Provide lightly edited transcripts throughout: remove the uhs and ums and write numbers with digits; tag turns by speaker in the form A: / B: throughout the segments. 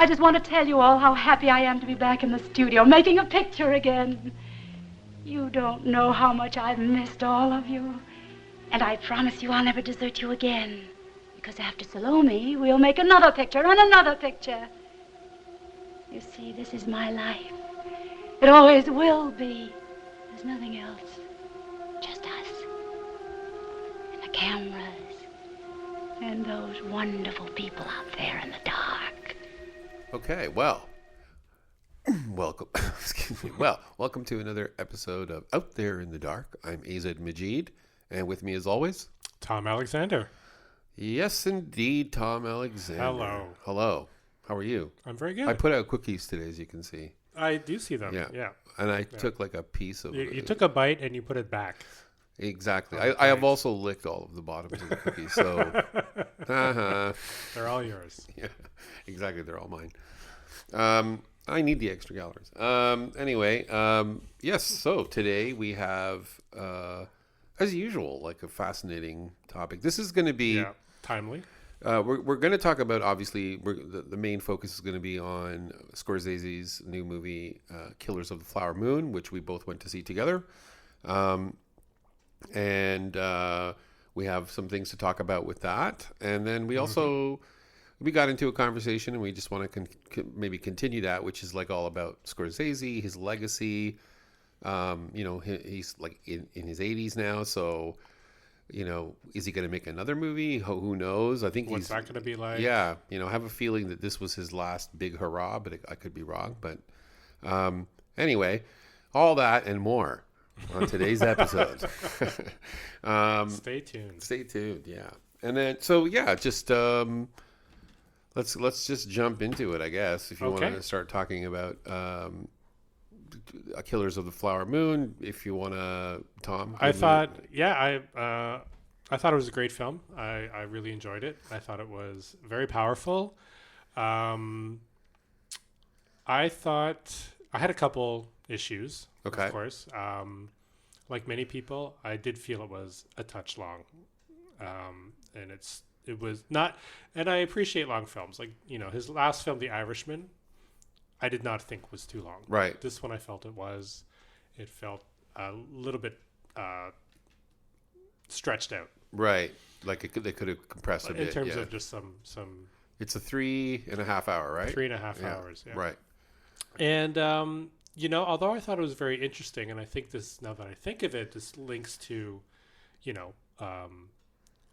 A: I just want to tell you all how happy I am to be back in the studio, making a picture again. You don't know how much I've missed all of you. And I promise you I'll never desert you again. Because after Salome, we'll make another picture and another picture. You see, this is my life. It always will be. There's nothing else. Just us. And the cameras. And those wonderful people out there in the dark.
B: Okay, well, welcome. Excuse me. Well, welcome to another episode of Out There in the Dark. I'm Azed Majid, and with me, as always,
C: Tom Alexander.
B: Yes, indeed, Tom Alexander.
C: Hello.
B: Hello. How are you?
C: I'm very good.
B: I put out cookies today, as you can see.
C: I do see them. Yeah.
B: And I took like a piece of.
C: You took a bite and you put it back.
B: Exactly. I have also licked all of the bottoms of the cookies, so
C: They're all yours.
B: Yeah, exactly. They're all mine. I need the extra calories. Anyway, yes. So today we have, as usual, like a fascinating topic. This is going to be
C: timely.
B: We're going to talk about, obviously, the main focus is going to be on Scorsese's new movie, Killers of the Flower Moon, which we both went to see together. And we have some things to talk about with that. And then we also, we got into a conversation and we just want to maybe continue that, which is like all about Scorsese, his legacy. He's like in his 80s now. So, is he going to make another movie? Who knows? I think
C: What's that going to be like?
B: Yeah. I have a feeling that this was his last big hurrah, but I could be wrong. But anyway, all that and more on today's episode.
C: Stay tuned.
B: Stay tuned, yeah. And then, so yeah, just let's just jump into it, I guess. If you want to start talking about Killers of the Flower Moon, if you want to, Tom.
C: I thought it was a great film. I really enjoyed it. I thought it was very powerful. I thought I had a couple issues.
B: Okay.
C: Of course. Like many people, I did feel it was a touch long. And it was not, and I appreciate long films. Like, his last film, The Irishman, I did not think was too long.
B: Right.
C: This one I felt it felt a little bit stretched out.
B: Right. Like they could have compressed a bit.
C: In terms of just some.
B: It's a 3.5 hour, right?
C: 3.5 hours. Yeah.
B: Right.
C: And, although I thought it was very interesting, and I think this, now that I think of it, this links to,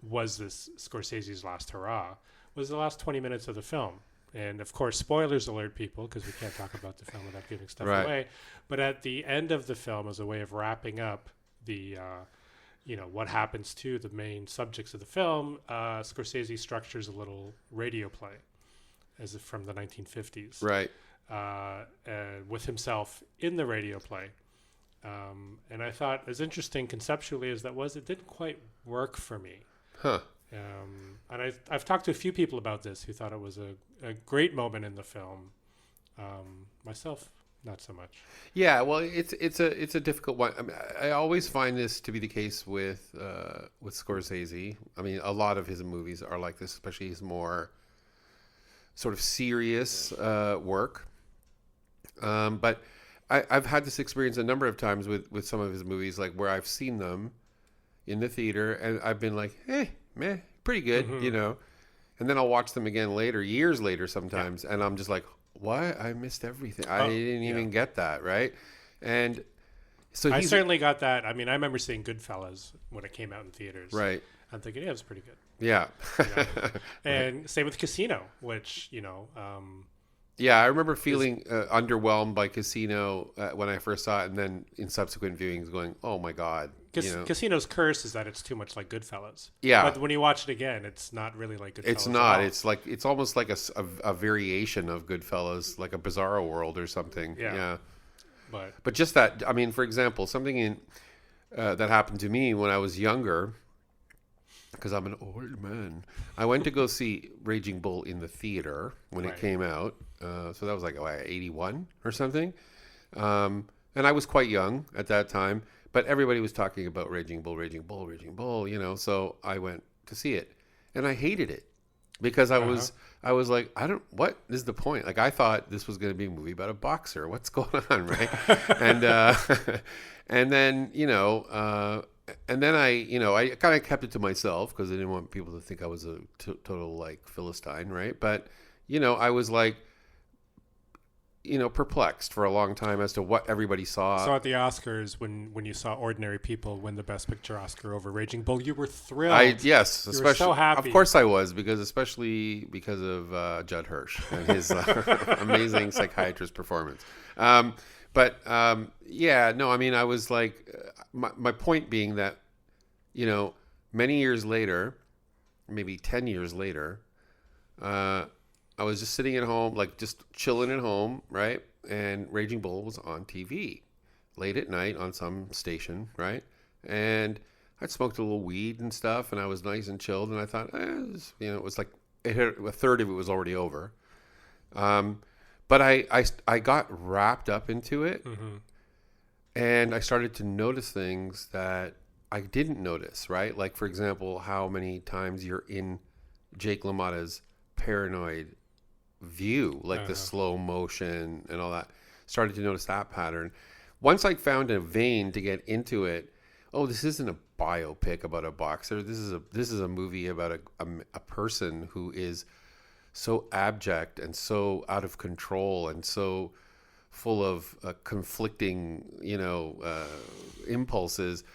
C: was this Scorsese's last hurrah, was the last 20 minutes of the film. And, of course, spoilers alert, people, because we can't talk about the film without giving stuff away. But at the end of the film, as a way of wrapping up the, what happens to the main subjects of the film, Scorsese structures a little radio play as if from the 1950s.
B: Right.
C: With himself in the radio play. And I thought, as interesting conceptually as that was, it didn't quite work for me.
B: Huh.
C: And I've talked to a few people about this who thought it was a great moment in the film. Myself, not so much.
B: Yeah, well, it's a difficult one. I mean, I always find this to be the case with Scorsese. I mean, a lot of his movies are like this, especially his more sort of serious work. But I've had this experience a number of times with some of his movies, like where I've seen them in the theater and I've been like, hey, meh, pretty good, and then I'll watch them again later, years later sometimes, and I'm just like, what? I missed everything. I didn't even get that, right? And so
C: I certainly got that. I mean, I remember seeing Goodfellas when it came out in theaters.
B: Right.
C: I'm thinking, it was pretty good.
B: Yeah.
C: And same with Casino, which,
B: yeah, I remember feeling underwhelmed by Casino when I first saw it, and then in subsequent viewings going, oh my God.
C: Casino's curse is that it's too much like Goodfellas.
B: Yeah.
C: But when you watch it again, it's not really like Goodfellas.
B: It's not. It's almost like a variation of Goodfellas, like a Bizarro World or something. Yeah. But just that, I mean, for example, something that happened to me when I was younger, because I'm an old man, I went to go see Raging Bull in the theater when it came out. So that was like 81 or something. And I was quite young at that time, but everybody was talking about Raging Bull, so I went to see it and I hated it because I I was like, what is the point? Like, I thought this was going to be a movie about a boxer. What's going on, right? And and then, and then I kind of kept it to myself because I didn't want people to think I was a total, like, Philistine, right? But, I was like, perplexed for a long time as to what everybody saw.
C: So at the Oscars, when you saw Ordinary People win the Best Picture Oscar over Raging Bull, you were thrilled.
B: Yes,
C: you were so happy.
B: Of course I was, especially because of Judd Hirsch and his amazing psychiatrist performance. I was like, my point being that, many years later, maybe 10 years later, I was just sitting at home, like just chilling at home, right? And Raging Bull was on TV late at night on some station, right? And I'd smoked a little weed and stuff, and I was nice and chilled, and I thought, it was like a third of it was already over. But I got wrapped up into it, and I started to notice things that I didn't notice, right? Like, for example, how many times you're in Jake LaMotta's paranoid view, like the slow motion and all that. Started to notice that pattern. Once I found a vein to get into it, this isn't a biopic about a boxer. This is a movie about a person who is so abject and so out of control and so full of conflicting, impulses.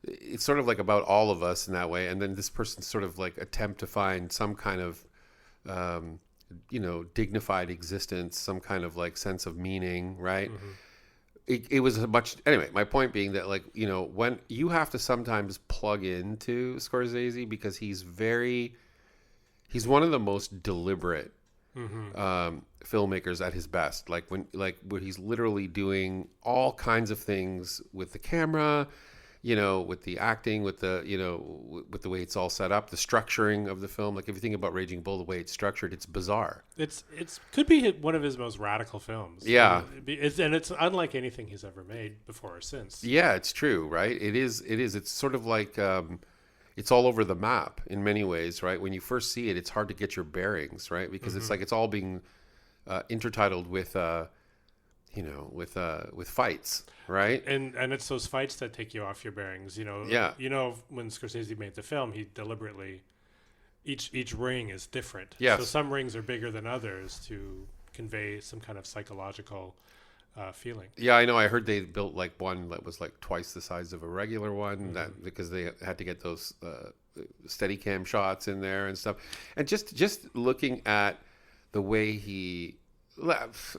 B: It's sort of like about all of us in that way. And then this person's sort of like attempt to find some kind of dignified existence, some kind of like sense of meaning, right? It was anyway, my point being that, like, when you have to sometimes plug into Scorsese because he's one of the most deliberate filmmakers at his best. Like where he's literally doing all kinds of things with the camera, with the acting, with the, with the way it's all set up, the structuring of the film. Like, if you think about Raging Bull, the way it's structured, it's bizarre.
C: It's could be one of his most radical films.
B: Yeah.
C: And it's unlike anything he's ever made before or since.
B: Yeah, it's true, right? It is. It's sort of like, it's all over the map in many ways, right? When you first see it, it's hard to get your bearings, right? Because it's like it's all being intertitled with with fights, right?
C: And it's those fights that take you off your bearings,
B: Yeah.
C: When Scorsese made the film, he deliberately, each ring is different.
B: Yes.
C: So some rings are bigger than others to convey some kind of psychological feeling.
B: Yeah, I know. I heard they built like one that was like twice the size of a regular one, because they had to get those Steadicam shots in there and stuff. And just looking at the way he, let's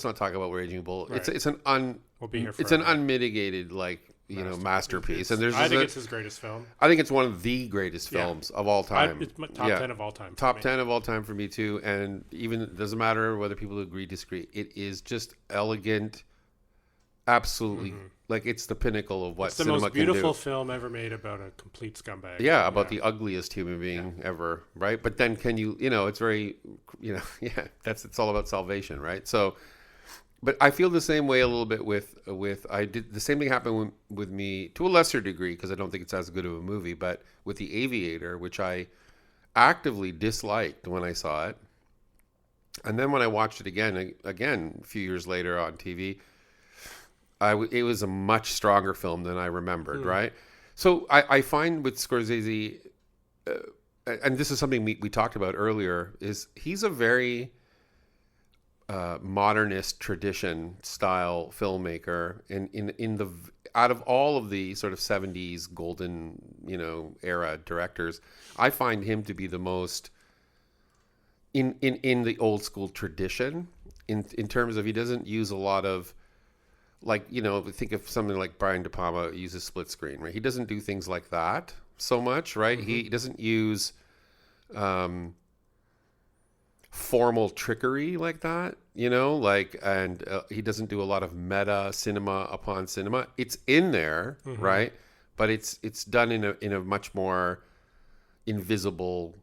B: not talk about Raging Bull.
C: Right.
B: It's an unmitigated, like, masterpiece. And
C: I think it's his greatest film.
B: I think it's one of the greatest films of all time.
C: It's my top 10 of all time.
B: Top 10 of all time for me too. And even, it doesn't matter whether people agree, disagree. It is just elegant. Absolutely. Like, it's the pinnacle of what cinema can do.
C: It's the most beautiful film ever made about a complete scumbag.
B: Yeah, about the ugliest human being ever, right? But then it's very, it's all about salvation, right? So, but I feel the same way a little bit with the same thing happened with me to a lesser degree, because I don't think it's as good of a movie, but with The Aviator, which I actively disliked when I saw it. And then when I watched it again a few years later on TV, it was a much stronger film than I remembered, right? So I find with Scorsese, and this is something we talked about earlier, is he's a very modernist tradition style filmmaker. In the out of all of the sort of 70s golden era directors, I find him to be the most in the old school tradition in terms of, he doesn't use a lot of, like, think of something like Brian De Palma uses split screen, right? He doesn't do things like that so much, right? He doesn't use formal trickery like that, and he doesn't do a lot of meta cinema upon cinema. It's in there, right? But it's done in a much more invisible,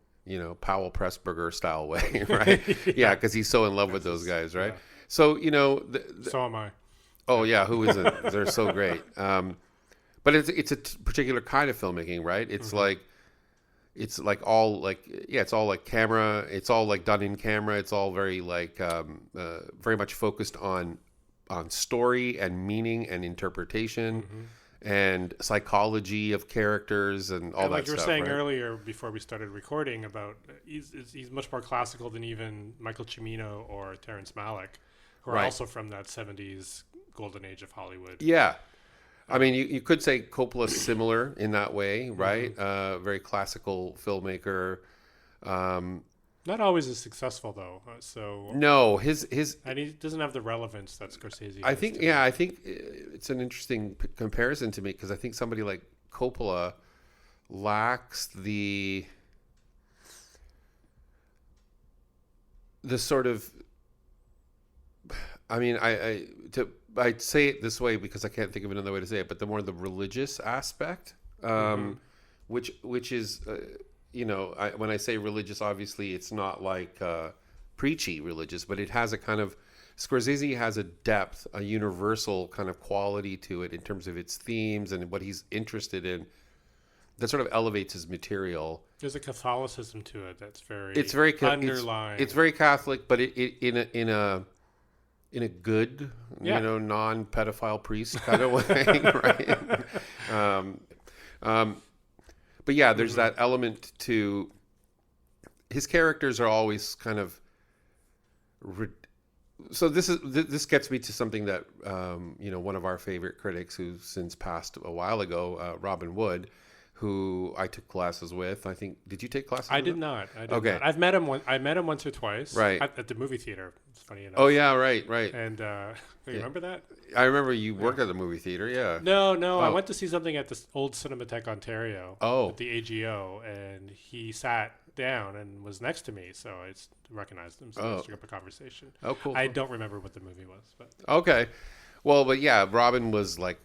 B: Powell Pressburger style way, right? Yeah, because he's so in love with those guys, right? Yeah. So,
C: so am I.
B: Oh yeah, who isn't? They're so great. But it's a particular kind of filmmaking, right? It's like, it's like all like it's all like camera. It's all like done in camera. It's all very like very much focused on story and meaning and interpretation and psychology of characters and all
C: and
B: that
C: like you were
B: stuff,
C: saying
B: right?
C: earlier before we started recording about he's much more classical than even Michael Cimino or Terrence Malick, who are
B: Right.
C: also from that 70s golden age of Hollywood.
B: Yeah. I mean, you could say Coppola's similar in that way, right? Very classical filmmaker.
C: Not always as successful though. So
B: No, his
C: and he doesn't have the relevance that Scorsese.
B: I
C: has
B: think,
C: to
B: yeah,
C: him.
B: I think it's an interesting comparison to me because I think somebody like Coppola lacks the sort of. I mean, I'd say it this way because I can't think of another way to say it, but the religious aspect, which is, when I say religious, obviously it's not like preachy religious, but it has a kind of Scorsese has a depth, a universal kind of quality to it in terms of its themes and what he's interested in that sort of elevates his material.
C: There's a Catholicism to it that's very
B: underlying. It's very Catholic, but in a good, non-pedophile priest kind of way, right? But yeah, there's that element to his characters are always kind of. So this gets me to something that one of our favorite critics, who's since passed a while ago, Robin Wood, who I took classes with. I think, did you take classes?
C: I
B: with
C: did
B: him?
C: not.
B: Okay.
C: I've met him. I met him once or twice.
B: Right.
C: At the movie theater. It's funny enough.
B: Oh yeah, right.
C: And you remember that?
B: I remember you worked at the movie theater. Yeah.
C: No. I
B: Oh.
C: went to see something at the old Cinematheque Ontario.
B: Oh.
C: At the AGO, and he sat down and was next to me, so I recognized him. So I struck up a conversation.
B: Oh, cool.
C: I don't remember what the movie was, but
B: Okay. Well, but yeah, Robin was like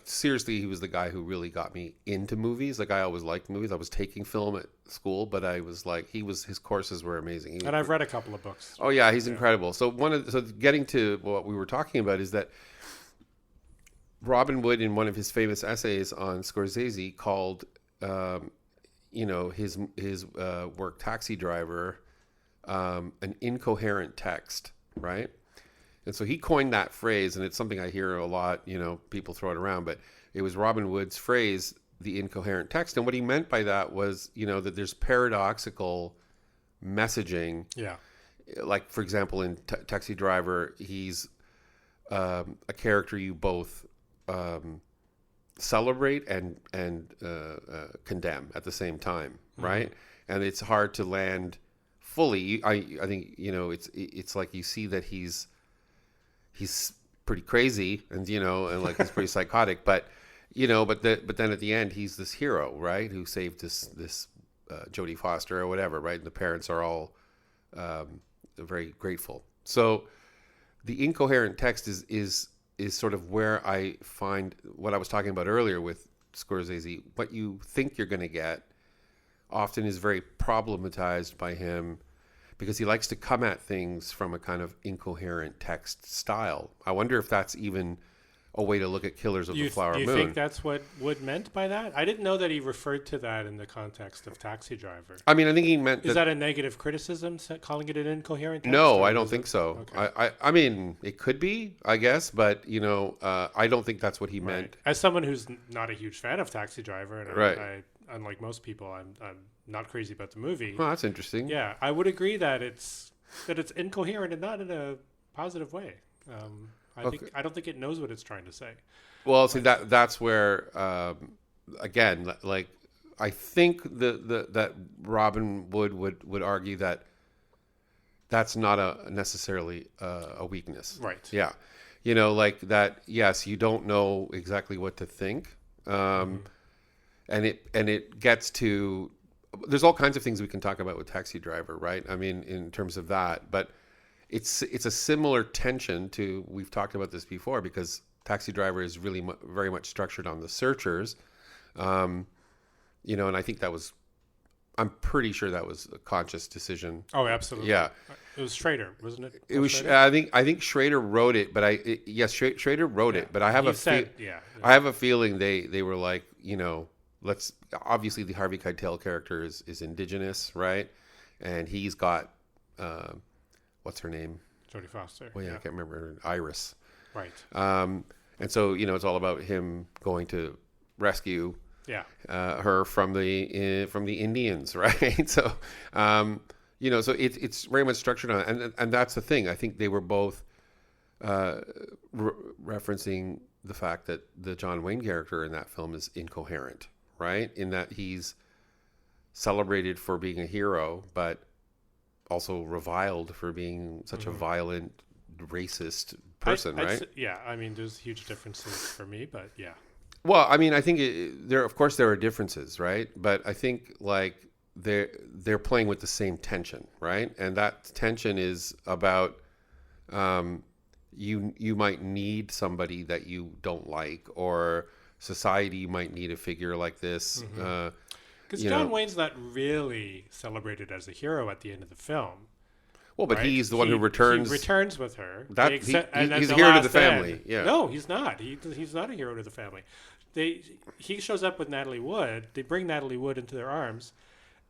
B: seriously, he was the guy who really got me into movies. Like, I always liked movies. I was taking film at school, but I was like, his courses were amazing.
C: And I've read a couple of books.
B: Oh yeah, he's incredible. So getting to what we were talking about is that Robin Wood, in one of his famous essays on Scorsese, called his work Taxi Driver an incoherent text, right? And so he coined that phrase, and it's something I hear a lot, people throw it around, but it was Robin Wood's phrase, the incoherent text. And what he meant by that was, that there's paradoxical messaging.
C: Yeah.
B: Like, for example, in Taxi Driver, he's a character you both celebrate and condemn at the same time, right? And it's hard to land fully. I think, it's like you see that he's pretty crazy and like he's pretty psychotic, but then at the end he's this hero, right, who saved this Jodie Foster or whatever, right? And the parents are all very grateful. So the incoherent text is sort of where I find what I was talking about earlier with Scorsese. What you think you're going to get often is very problematized by him, because he likes to come at things from a kind of incoherent text style. I wonder if that's even a way to look at Killers of the Flower Moon.
C: Do you think that's what Wood meant by that? I didn't know that he referred to that in the context of Taxi Driver.
B: I mean, I think he meant
C: Is that a negative criticism, calling it an incoherent text?
B: No, I don't think so.
C: Okay.
B: I mean, it could be, I guess, but, I don't think that's what he meant.
C: As someone who's not a huge fan of Taxi Driver, and
B: Right.
C: I unlike most people, I'm not crazy about the movie.
B: Well, that's interesting.
C: Yeah, I would agree that it's incoherent and not in a positive way. I don't think it knows what it's trying to say.
B: Well, see, that's where again, like, I think that Robin Wood would argue that that's not necessarily a weakness,
C: Right?
B: Yeah, like that. Yes, you don't know exactly what to think, and it gets to. There's all kinds of things we can talk about with Taxi Driver, right? I mean, in terms of that, but it's a similar tension to, we've talked about this before, because Taxi Driver is really very much structured on the searchers, and I think I'm pretty sure that was a conscious decision.
C: Oh, absolutely.
B: Yeah,
C: it was Schrader, wasn't it?
B: It was.
C: Schrader?
B: I think Schrader wrote it, but yes, Schrader wrote it, but I have
C: I
B: have a feeling they were like, obviously the Harvey Keitel character is indigenous, right? And he's got what's her name?
C: Jodie Foster.
B: Well, yeah, I can't remember. Iris.
C: Right.
B: And so, it's all about him going to rescue her from the Indians, right? So, so it's very much structured on, and that's the thing. I think they were both referencing the fact that the John Wayne character in that film is incoherent, right? In that he's celebrated for being a hero, but also reviled for being such a violent, racist person, right?
C: Yeah, I mean, there's huge differences for me, but yeah.
B: Well, I mean, I think there are differences, right? But I think like they're playing with the same tension, right? And that tension is about you might need somebody that you don't like, or society might need a figure like this.
C: Because John Wayne's not really celebrated as a hero at the end of the film.
B: Well, but he's the one who returns.
C: He returns with her.
B: He's a hero to the family. Yeah.
C: No, he's not. He's not a hero to the family. He shows up with Natalie Wood. They bring Natalie Wood into their arms,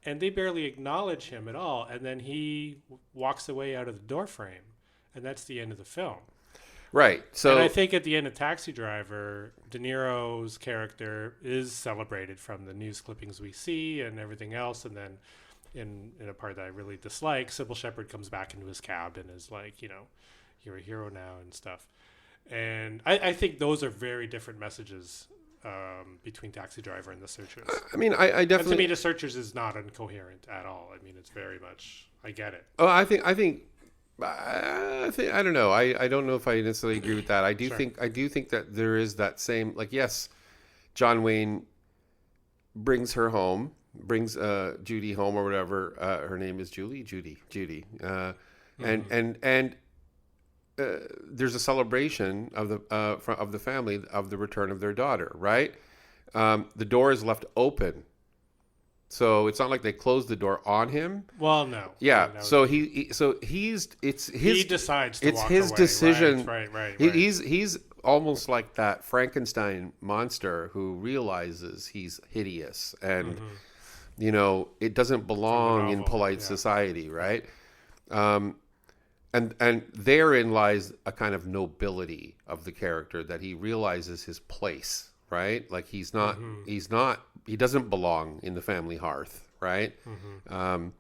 C: and they barely acknowledge him at all. And then he walks away out of the doorframe, and that's the end of the film.
B: Right. So,
C: and I think at the end of Taxi Driver, De Niro's character is celebrated from the news clippings we see and everything else, and then in a part that I really dislike, Sybil Shepherd comes back into his cab and is like, you're a hero now and stuff. And I think those are very different messages between Taxi Driver and The Searchers.
B: I mean, I definitely...
C: And to me, The Searchers is not incoherent at all. I mean, it's very much... I get it.
B: Oh, I think I don't know. I don't know if I necessarily agree with that. I do think that there is that same, like, yes, John Wayne brings her home, brings Judy home or whatever. Her name is Judy. And there's a celebration of the family of the return of their daughter, right? The door is left open. So it's not like they closed the door on him.
C: Well, no.
B: Yeah.
C: I mean,
B: So he decides to walk away. It's his decision.
C: Right.
B: He's almost like that Frankenstein monster who realizes he's hideous and it doesn't belong in polite society, right? And therein lies a kind of nobility of the character, that he realizes his place, right? Like he doesn't belong in the family hearth, right? And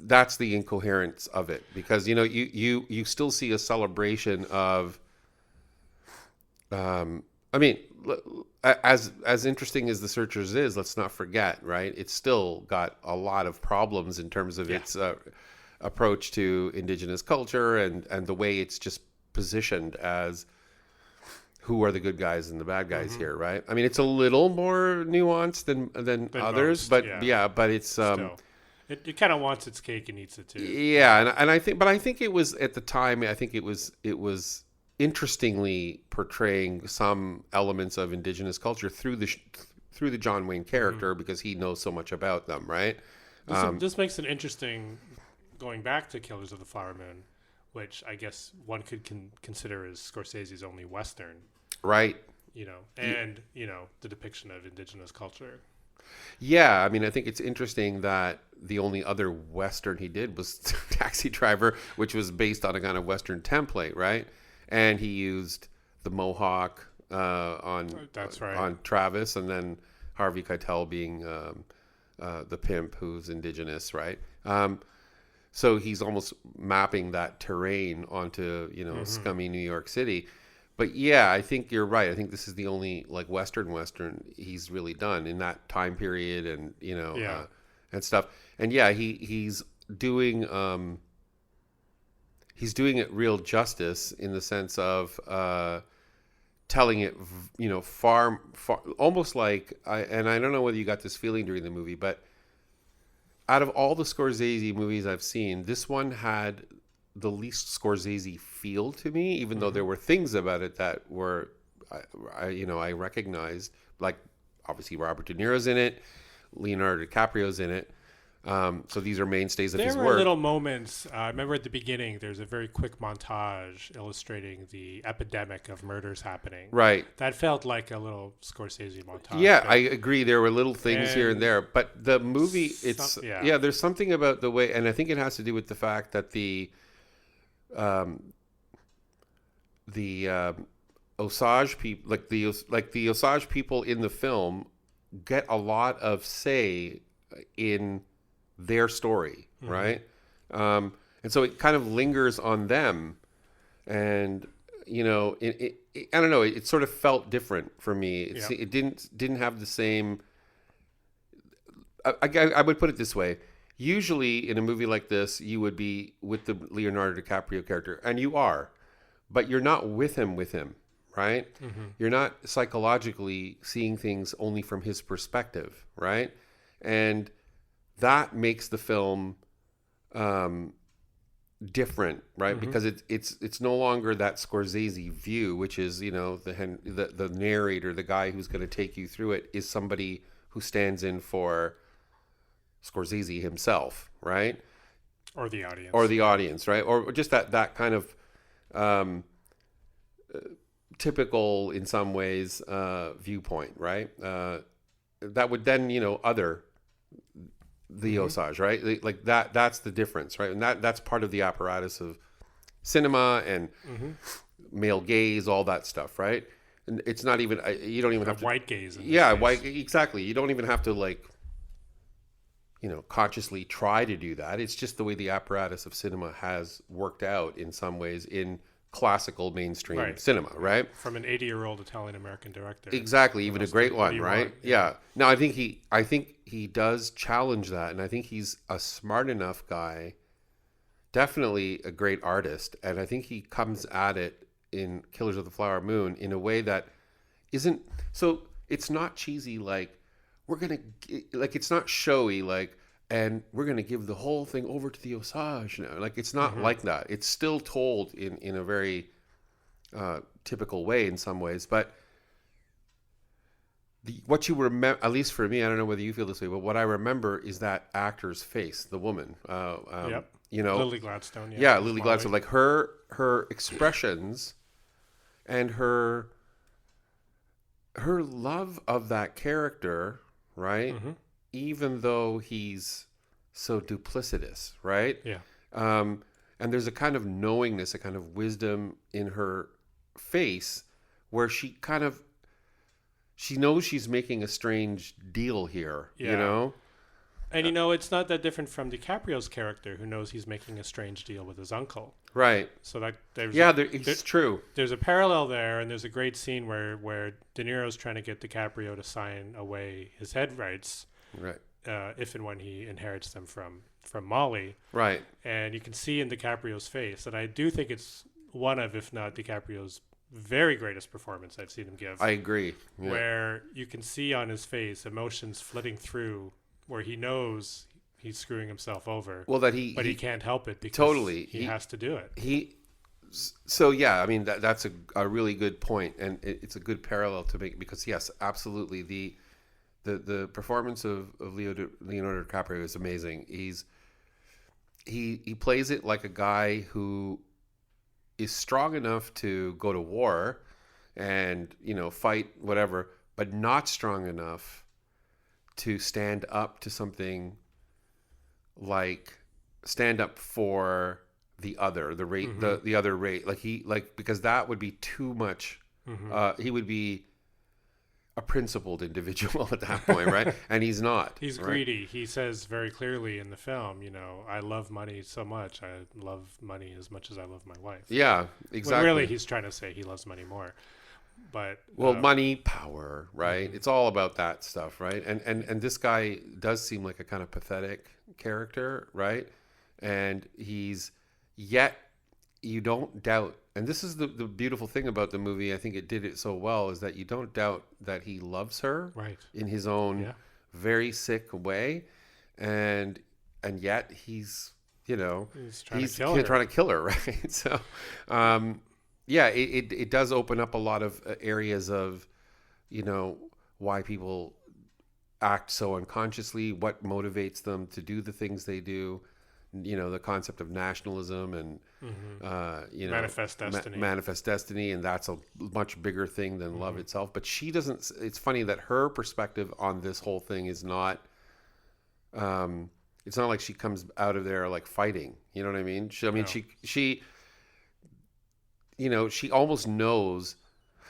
B: that's the incoherence of it, because you still see a celebration of I mean, as interesting as The Searchers is, let's not forget, right? It's still got a lot of problems in terms of its approach to indigenous culture and the way it's just positioned as who are the good guys and the bad guys here, right? I mean, it's a little more nuanced than others,
C: most,
B: but but it's
C: it kind of wants its cake and eats it too.
B: Yeah, and I think it was at the time. I think it was interestingly portraying some elements of indigenous culture through the John Wayne character, because he knows so much about them, right?
C: This makes it interesting, going back to Killers of the Flower Moon, which I guess one could consider as Scorsese's only Western.
B: Right.
C: And the depiction of indigenous culture.
B: Yeah, I mean, I think it's interesting that the only other Western he did was Taxi Driver, which was based on a kind of Western template, right? And he used the Mohawk on Travis, and then Harvey Keitel being the pimp who's indigenous, right? So he's almost mapping that terrain onto scummy New York City. But yeah, I think you're right. I think this is the only like Western he's really done in that time period, and and stuff. And yeah, he's doing it real justice in the sense of telling it, far almost like and I don't know whether you got this feeling during the movie, but out of all the Scorsese movies I've seen, this one had the least Scorsese feel to me, even though there were things about it that were, I recognized, like obviously Robert De Niro's in it, Leonardo DiCaprio's in it, So these are mainstays of
C: There
B: his
C: were
B: work.
C: little moments. I remember at the beginning, there's a very quick montage illustrating the epidemic of murders happening.
B: Right.
C: That felt like a little Scorsese montage.
B: Yeah, I agree. There were little things here and
C: And
B: there, but the movie,
C: yeah.
B: there's something about the way, and I think it has to do with the fact that the Osage people, like the Osage people in the film, get a lot of say in their story, right? And so it kind of lingers on them, and I don't know. It sort of felt different for me. It didn't have the same. I would put it this way. Usually in a movie like this, you would be with the Leonardo DiCaprio character, and you are, but you're not with him, right? You're not psychologically seeing things only from his perspective, right? And that makes the film different, right? Because it's no longer that Scorsese view, which is the narrator, the guy who's going to take you through it, is somebody who stands in for Scorsese himself, right?
C: Or the audience,
B: right? Or just that kind of typical, in some ways, viewpoint, right? That would then other the Osage, right? Like that's the difference, right? And that's part of the apparatus of cinema and male gaze, all that stuff, right? And it's not even, you don't even have to,
C: white gaze.
B: White, exactly. You don't even have to consciously try to do that. It's just the way the apparatus of cinema has worked out in some ways in classical mainstream cinema, right?
C: From an 80-year-old Italian-American director.
B: Exactly, even a great one, right? Yeah. No, I think he does challenge that, and I think he's a smart enough guy, definitely a great artist, and I think he comes at it in Killers of the Flower Moon in a way that isn't, so it's not cheesy, it's not showy, and we're going to give the whole thing over to the Osage now. It's not like that. It's still told in a very typical way in some ways. But what you remember, at least for me, I don't know whether you feel this way, but what I remember is that actor's face, the woman.
C: Lily Gladstone.
B: Yeah, Lily Gladstone. Like her expressions and her love of that character, right? Even though he's so duplicitous, right?
C: Yeah.
B: And there's a kind of knowingness, a kind of wisdom in her face where she knows she's making a strange deal here,
C: And it's not that different from DiCaprio's character, who knows he's making a strange deal with his uncle.
B: Right.
C: So that
B: it's true.
C: There's a parallel there, and there's a great scene where De Niro's trying to get DiCaprio to sign away his head rights,
B: right?
C: If and when he inherits them from Molly,
B: right?
C: And you can see in DiCaprio's face, and I do think it's one of, if not DiCaprio's very greatest performance I've seen him give.
B: I agree. Yeah.
C: Where you can see on his face emotions flitting through, where he knows he's screwing himself over.
B: Well,
C: but he can't help it because he has to do it.
B: So yeah, I mean that's a really good point, and it's a good parallel to make, because yes, absolutely, the performance of Leonardo DiCaprio is amazing. He plays it like a guy who is strong enough to go to war and fight whatever, but not strong enough to stand up to something, like stand up for the other, the other race, because that would be too much. He would be a principled individual at that point, right? And he's not.
C: He's greedy. He says very clearly in the film, I love money so much. I love money as much as I love my wife.
B: Yeah, exactly.
C: Well, really, he's trying to say he loves money more. But
B: money, power, right? It's all about that stuff, right? And this guy does seem like a kind of pathetic character, right? And yet you don't doubt, and this is the beautiful thing about the movie, I think it did it so well, is that you don't doubt that he loves her,
C: right, in
B: his own very sick way, and yet he's trying to kill her, right? So it does open up a lot of areas of why people act so unconsciously, what motivates them to do the things they do. The concept of nationalism and manifest destiny, and that's a much bigger thing than love itself. But she doesn't. It's funny that her perspective on this whole thing is not. It's not like she comes out of there like fighting. You know what I mean? She almost knows.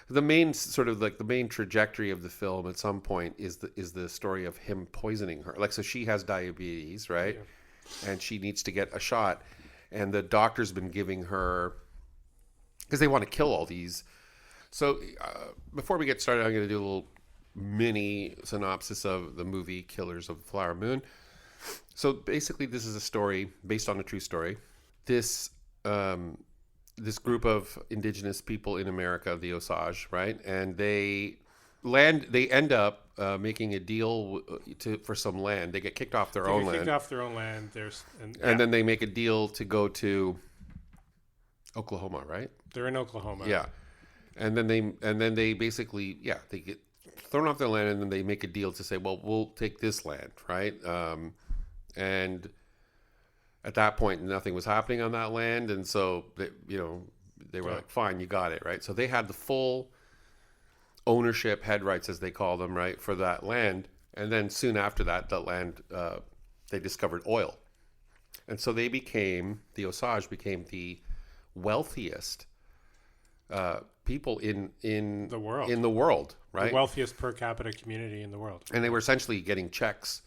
B: The main the main trajectory of the film at some point is the story of him poisoning her. Like, so she has diabetes, right? Yeah. And she needs to get a shot, and the doctor's been giving her, because they want to kill all these. So before we get started, I'm going to do a little mini synopsis of the movie Killers of the Flower Moon. So basically, this is a story based on a true story. This group of indigenous people in America, the Osage, right? And they end up making a deal for some land. They get kicked off their own land. And then they make a deal to go to Oklahoma, right?
C: They're in Oklahoma.
B: Yeah. And then they basically, they get thrown off their land, and then they make a deal to say, well, we'll take this land, right? And at that point, nothing was happening on that land, and so they were like, fine, you got it, right? So they had the full ownership, head rights, as they call them, right, for that land. And then soon after that, land, they discovered oil. And so the Osage became the wealthiest people in the world, right?
C: The wealthiest per capita community in the world.
B: And they were essentially getting checks.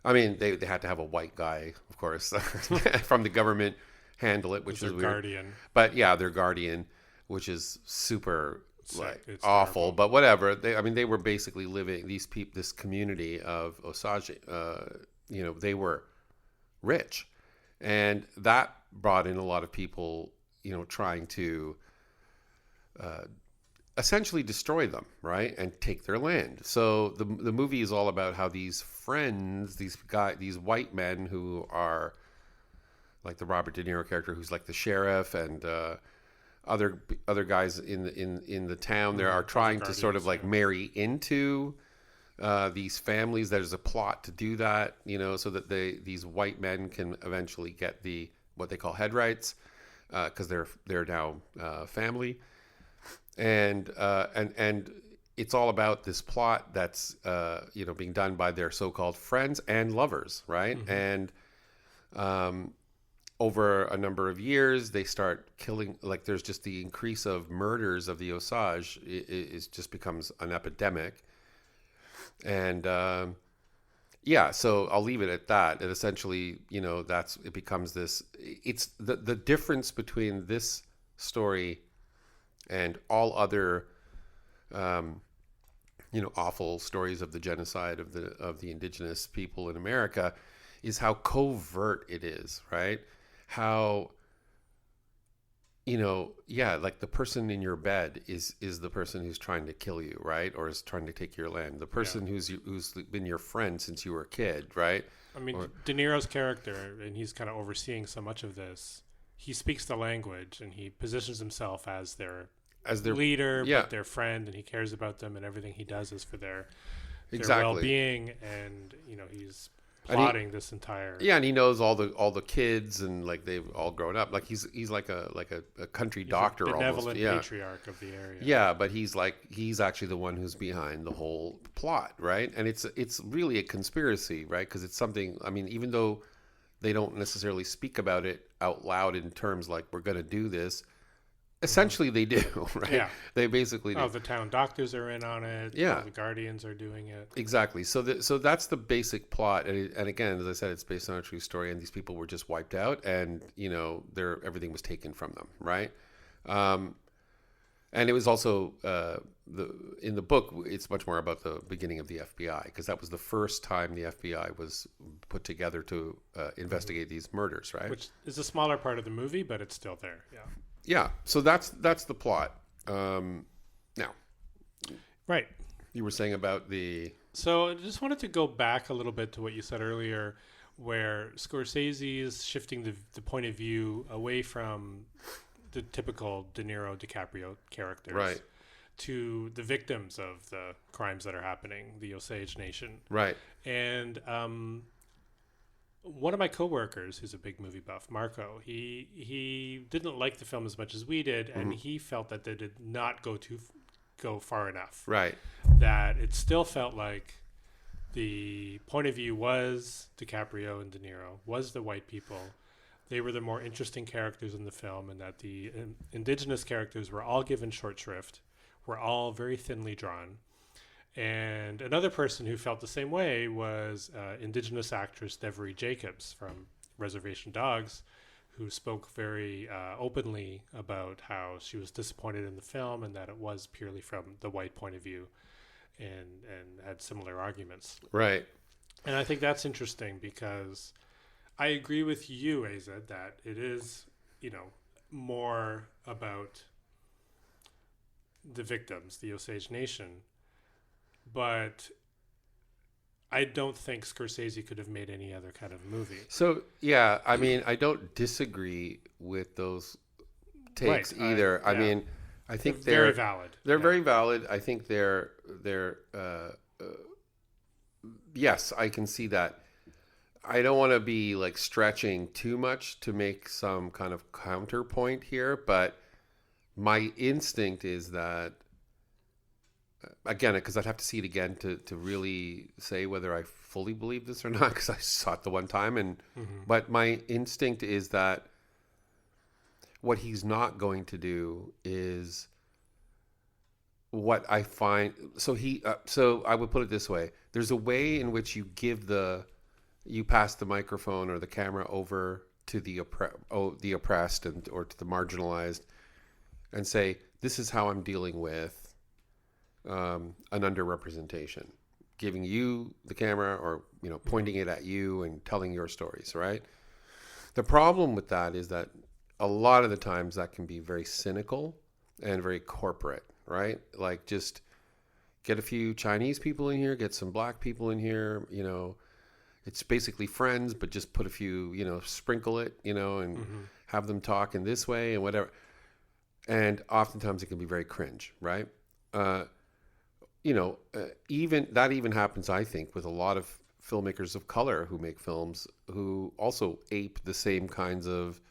B: I mean, they had to have a white guy, of course, from the government handle it, which is weird. Guardian. But yeah, their guardian, which is super awful, terrible. But whatever. They were basically living this community of Osage. They were rich, and that brought in a lot of people, trying to essentially destroy them, right, and take their land. So the movie is all about how these friends, these white men who are like the Robert De Niro character, who's like the sheriff, and other guys in the town there are trying to sort of like marry into these families. There's a plot to do that, so that these white men can eventually get what they call head rights, because they're now family, and it's all about this plot that's being done by their so-called friends and lovers, right? And over a number of years, they start killing. Like, there's just the increase of murders of the Osage. It just becomes an epidemic. And so I'll leave it at that. And essentially, it becomes this. It's the difference between this story and all other, awful stories of the genocide of the indigenous people in America, is how covert it is, right? How, like the person in your bed is the person who's trying to kill you, right? Or is trying to take your land. The person who's been your friend since you were a kid, right?
C: I mean, De Niro's character, and he's kind of overseeing so much of this, he speaks the language, and he positions himself as their leader, but their friend, and he cares about them, and everything he does is for their well-being, and he's plotting this entire. Yeah,
B: and he knows all the kids, and like they've all grown up. Like he's like a country doctor,
C: a benevolent
B: almost.
C: patriarch of the area.
B: Yeah, but he's actually the one who's behind the whole plot, right? And it's really a conspiracy, right? Because it's something. I mean, even though they don't necessarily speak about it out loud in terms like we're going to do this. Essentially, they do, right? Yeah. They basically do.
C: Oh, the town doctors are in on it. Yeah. The guardians are doing it.
B: Exactly. So that's the basic plot. And again, as I said, it's based on a true story. And these people were just wiped out, and everything was taken from them, right? And it was also in the book. It's much more about the beginning of the FBI, because that was the first time the FBI was put together to investigate these murders, right?
C: Which is a smaller part of the movie, but it's still there. Yeah.
B: Yeah, so that's the plot. Now,
C: right,
B: you were saying about the.
C: So I just wanted to go back a little bit to what you said earlier, where Scorsese is shifting the point of view away from the typical De Niro, DiCaprio characters,
B: right,
C: to the victims of the crimes that are happening, the Osage Nation.
B: Right.
C: And one of my coworkers, who's a big movie buff, Marco, he didn't like the film as much as we did, and he felt that they did not go far enough.
B: Right.
C: That it still felt like the point of view was DiCaprio and De Niro, was the white people. They were the more interesting characters in the film, and that the indigenous characters were all given short shrift, were all very thinly drawn. And another person who felt the same way was indigenous actress Devery Jacobs from Reservation Dogs, who spoke very openly about how she was disappointed in the film and that it was purely from the white point of view, and had similar arguments.
B: Right.
C: And I think that's interesting because I agree with you, Azed, that it is, more about the victims, the Osage Nation. But I don't think Scorsese could have made any other kind of movie.
B: So, yeah, I mean, I don't disagree with those takes either. I mean, I think they're
C: very valid.
B: They're very valid. I think they're yes, I can see that. I don't want to be like stretching too much to make some kind of counterpoint here, but my instinct is that, again, because I'd have to see it again to really say whether I fully believe this or not, because I saw it the one time, but my instinct is that what he's not going to do is what I find. So so I would put it this way: there's a way in which you pass the microphone or the camera over to the oppressed or to the marginalized, and say, "This is how I'm dealing with an underrepresentation," giving you the camera, or pointing it at you and telling your stories, right? The problem with that is that a lot of the times that can be very cynical and very corporate, right? Like, just get a few Chinese people in here, get some black people in here, it's basically Friends, but just put a few, sprinkle it, and have them talk in this way and whatever. And oftentimes it can be very cringe, right? Even happens, I think, with a lot of filmmakers of color who make films who also ape the same kinds of,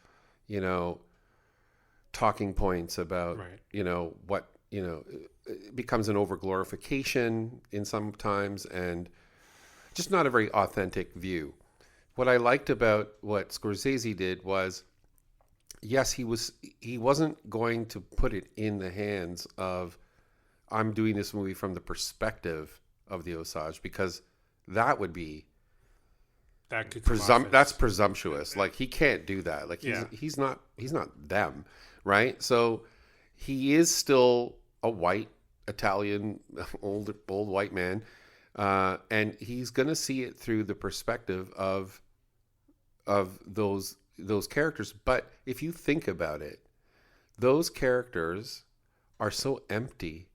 B: talking points about, what, it becomes an overglorification in some times, and just not a very authentic view. What I liked about what Scorsese did was, yes, he wasn't going to put it in the hands of, I'm doing this movie from the perspective of the Osage, because that would be that's presumptuous. Like, he can't do that. Like, he's not them, right? So he is still a white Italian old white man, and he's going to see it through the perspective of those characters. But if you think about it, those characters are so empty.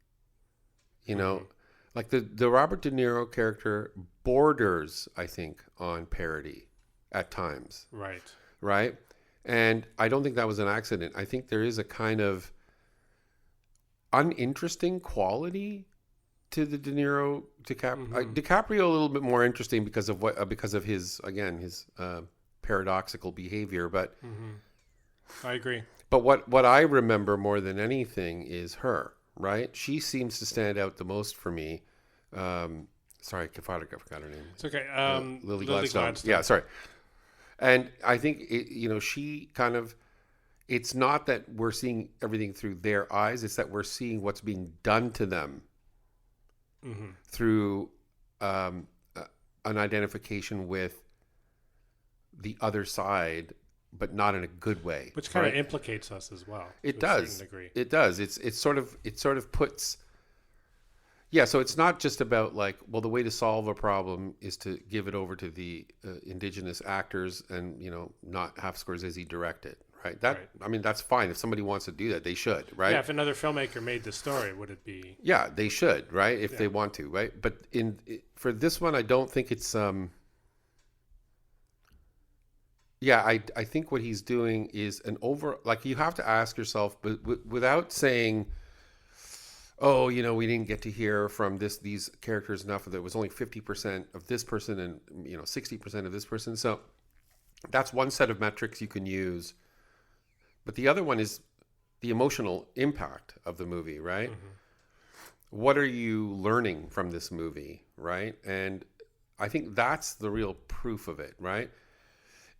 B: Like the Robert De Niro character borders, I think, on parody at times. Right. And I don't think that was an accident. I think there is a kind of uninteresting quality to the De Niro DiCaprio. DiCaprio a little bit more interesting because of his paradoxical behavior. But
C: I agree.
B: But what I remember more than anything is her. Right? She seems to stand out the most for me. Sorry, I forgot her name.
C: It's okay.
B: Lily Gladstone. Yeah, sorry. And I think, she kind of, it's not that we're seeing everything through their eyes. It's that we're seeing what's being done to them through an identification with the other side, but not in a good way.
C: Which kind of implicates us as well.
B: It does. It does. It sort of puts. Yeah. So it's not just about like, well, the way to solve a problem is to give it over to the indigenous actors and not have Scorsese direct it. Right. I mean, that's fine. If somebody wants to do that, they should. Right.
C: Yeah. If another filmmaker made the story, would it be?
B: Yeah, they should. Right. If they want to. Right. But for this one, I don't think it's. Yeah, I think what he's doing is like, you have to ask yourself, but without saying, oh, we didn't get to hear from these characters enough. There was only 50% of this person and 60% of this person. So that's one set of metrics you can use. But the other one is the emotional impact of the movie, right? What are you learning from this movie, right? And I think that's the real proof of it, right?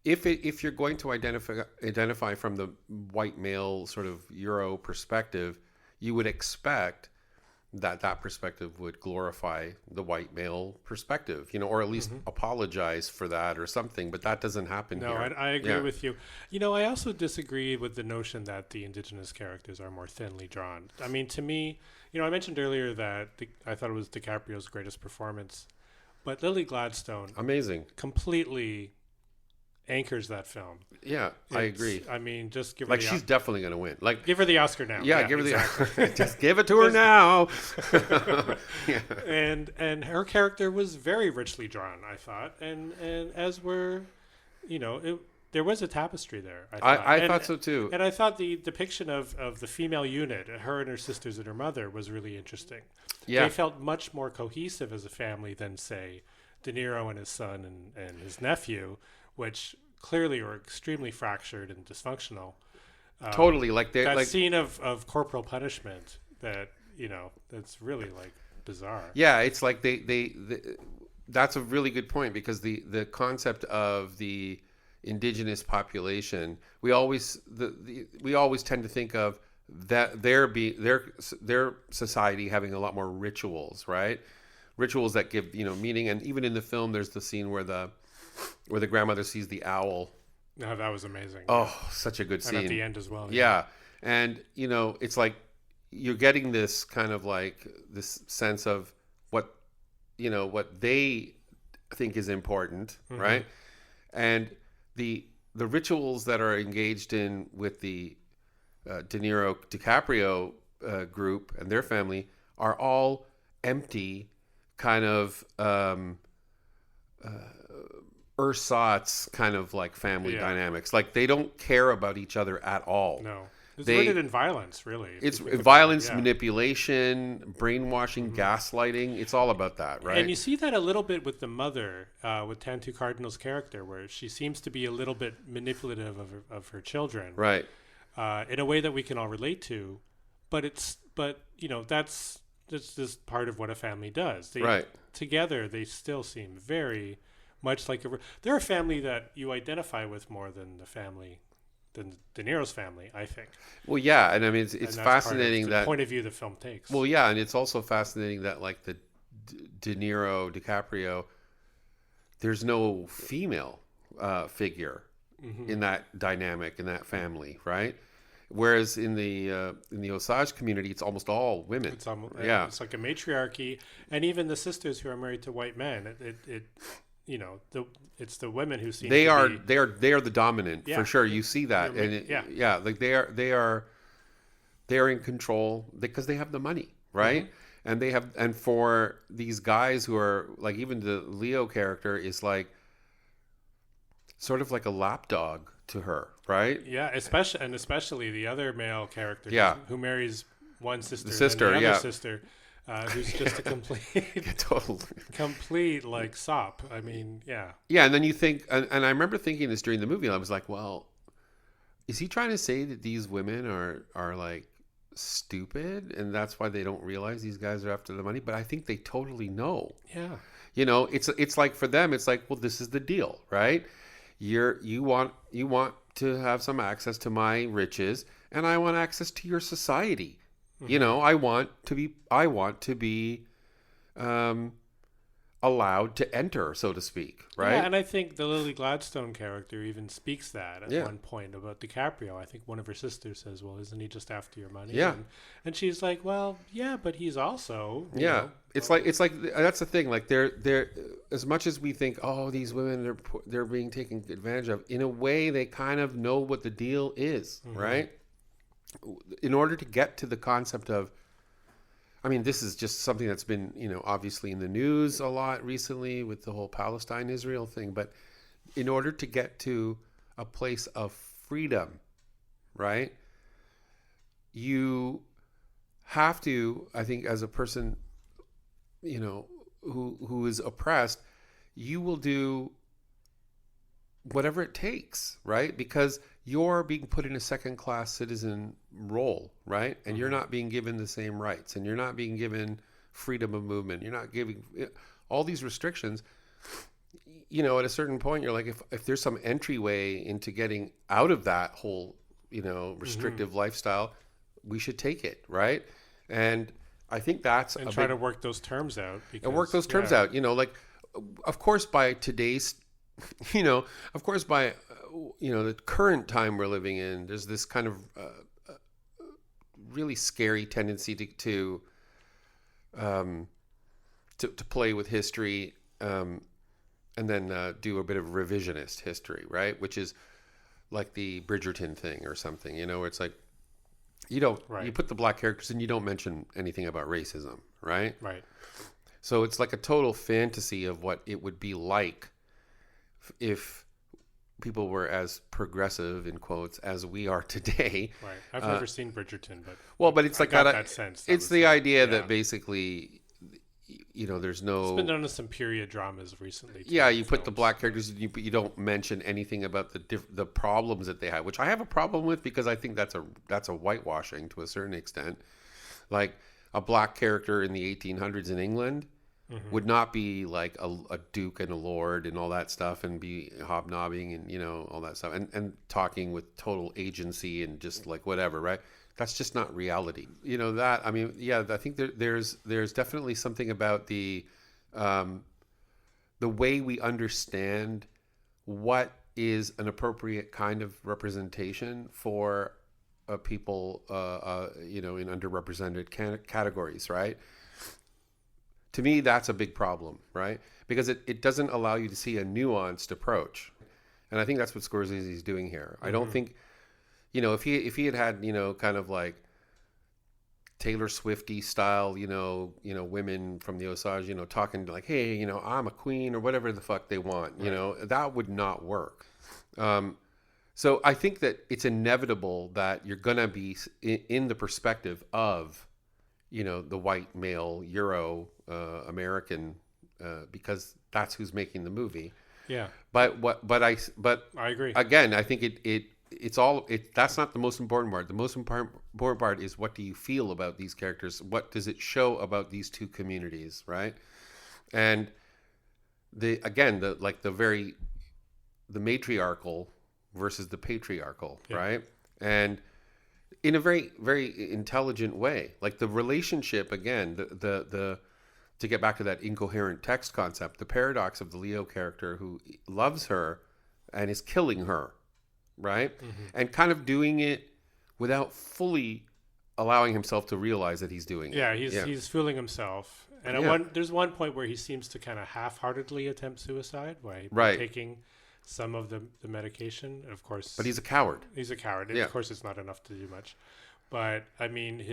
B: If you're going to identify from the white male sort of Euro perspective, you would expect that perspective would glorify the white male perspective, or at least apologize for that or something. But that doesn't happen here.
C: No, I agree with you. I also disagree with the notion that the indigenous characters are more thinly drawn. I mean, to me, I mentioned earlier that I thought it was DiCaprio's greatest performance, but Lily Gladstone,
B: amazing,
C: completely anchors that film.
B: Yeah, I agree.
C: I mean, just give her
B: she's definitely going to win.
C: Give her the Oscar now.
B: Yeah, give her the just give it to her now.
C: Yeah. And her character was very richly drawn, I thought, and as were, there was a tapestry there.
B: I thought so too.
C: And I thought the depiction of the female unit, her and her sisters and her mother, was really interesting. Yeah, they felt much more cohesive as a family than, say, De Niro and his son and his nephew, which clearly are extremely fractured and dysfunctional.
B: Totally,
C: that scene of corporal punishment that's really bizarre.
B: Yeah, it's like they that's a really good point, because the concept of the indigenous population, we always tend to think of that their society having a lot more rituals, right? Rituals that give meaning. And even in the film, there's the scene where the grandmother sees the owl.
C: No, that was amazing.
B: Oh, such a good scene.
C: And at the end as well.
B: Yeah. And, it's like you're getting this kind of this sense of what they think is important, right? And the rituals that are engaged in with the De Niro DiCaprio group and their family are all empty, kind of ersatz kind of family dynamics. They don't care about each other at all.
C: No. It's rooted in violence, really.
B: It's violence, manipulation, brainwashing, gaslighting. It's all about that, right?
C: And you see that a little bit with the mother, with Tantu Cardinal's character, where she seems to be a little bit manipulative of her children.
B: Right.
C: In a way that we can all relate to. But that's just part of what a family does. Together, they still seem very much like they're a family that you identify with more than than De Niro's family, I think.
B: Well, yeah, and I mean it's fascinating
C: the point of view the film takes.
B: Well, yeah, and it's also fascinating that the De Niro DiCaprio, there's no female figure in that dynamic, in that family, right? Whereas in the Osage community, it's almost all women.
C: It's like a matriarchy, and even the sisters who are married to white men, it's the women who seem they are
B: the dominant for sure. You see that, they are in control because they have the money, right? And for these guys who are even the Leo character is sort of like a lapdog to her, right?
C: Yeah, especially the other male character, who marries one sister, and the other sister. Who's just a complete sop. I mean, yeah.
B: Yeah, and then you think, and I remember thinking this during the movie, and I was like, well, is he trying to say that these women are stupid, and that's why they don't realize these guys are after the money? But I think they totally know.
C: Yeah.
B: It's like for them, it's like, well, this is the deal, right? You want to have some access to my riches, and I want access to your society. I want to be allowed to enter, so to speak, right?
C: Yeah, and I think the Lily Gladstone character even speaks that at one point about DiCaprio. I think one of her sisters says, well, isn't he just after your money?
B: Yeah.
C: And she's like, well, yeah, but he's also...
B: It's like that's the thing. They're as much as we think, oh, these women, they're being taken advantage of, in a way, they kind of know what the deal is, right? In order to get to the concept of, I mean, this is just something that's been, obviously in the news a lot recently with the whole Palestine-Israel thing. But in order to get to a place of freedom, right, you have to, I think, as a person, who is oppressed, you will do whatever it takes, right? Because you're being put in a second-class citizen role, right? And you're not being given the same rights, and you're not being given freedom of movement. You're not giving all these restrictions. At a certain point, you're like, if there's some entryway into getting out of that whole, restrictive lifestyle, we should take it, right? And I think that's
C: try to work those terms out.
B: And work those terms out. Like, of course, by today's, of course, by the current time we're living in, there's this kind of really scary tendency to play with history, and then do a bit of revisionist history, right? Which is like the Bridgerton thing or something, where it's like, you put the black characters and you don't mention anything about racism, right?
C: Right.
B: So it's like a total fantasy of what it would be like if people were as progressive, in quotes, as we are today.
C: Right. I've never seen Bridgerton, but
B: it's like
C: that sense.
B: It's the idea that basically, there's no.
C: It's been done in some period dramas recently.
B: Yeah, you put the black characters, but you don't mention anything about the problems that they have, which I have a problem with, because I think that's a whitewashing to a certain extent. Like, a black character in the 1800s in England would not be like a duke and a lord and all that stuff, and be hobnobbing and all that stuff, and talking with total agency and just like whatever, right? That's just not reality. I think there's definitely something about the way we understand what is an appropriate kind of representation for people, in underrepresented categories, right? To me, that's a big problem, right? Because it doesn't allow you to see a nuanced approach. And I think that's what Scorsese is doing here. I don't think, if he had kind of like Taylor Swifty style, women from the Osage, talking like, hey, I'm a queen or whatever the fuck they want, that would not work. So I think that it's inevitable that you're going to be in the perspective of, the white male Euro American, because that's who's making the movie.
C: Yeah.
B: But I
C: agree.
B: Again, I think that's not the most important part. The most important part is, what do you feel about these characters? What does it show about these two communities, right? And the matriarchal versus the patriarchal, right? And in a very, very intelligent way, like the relationship, again, the to get back to that incoherent text concept, the paradox of the Leo character who loves her and is killing her, right? And kind of doing it without fully allowing himself to realize that he's doing it.
C: He's fooling himself. And there's one point where he seems to kind of half-heartedly attempt suicide by taking some of the medication, of course.
B: But he's a coward.
C: He's a coward. And of course, it's not enough to do much. But, I mean,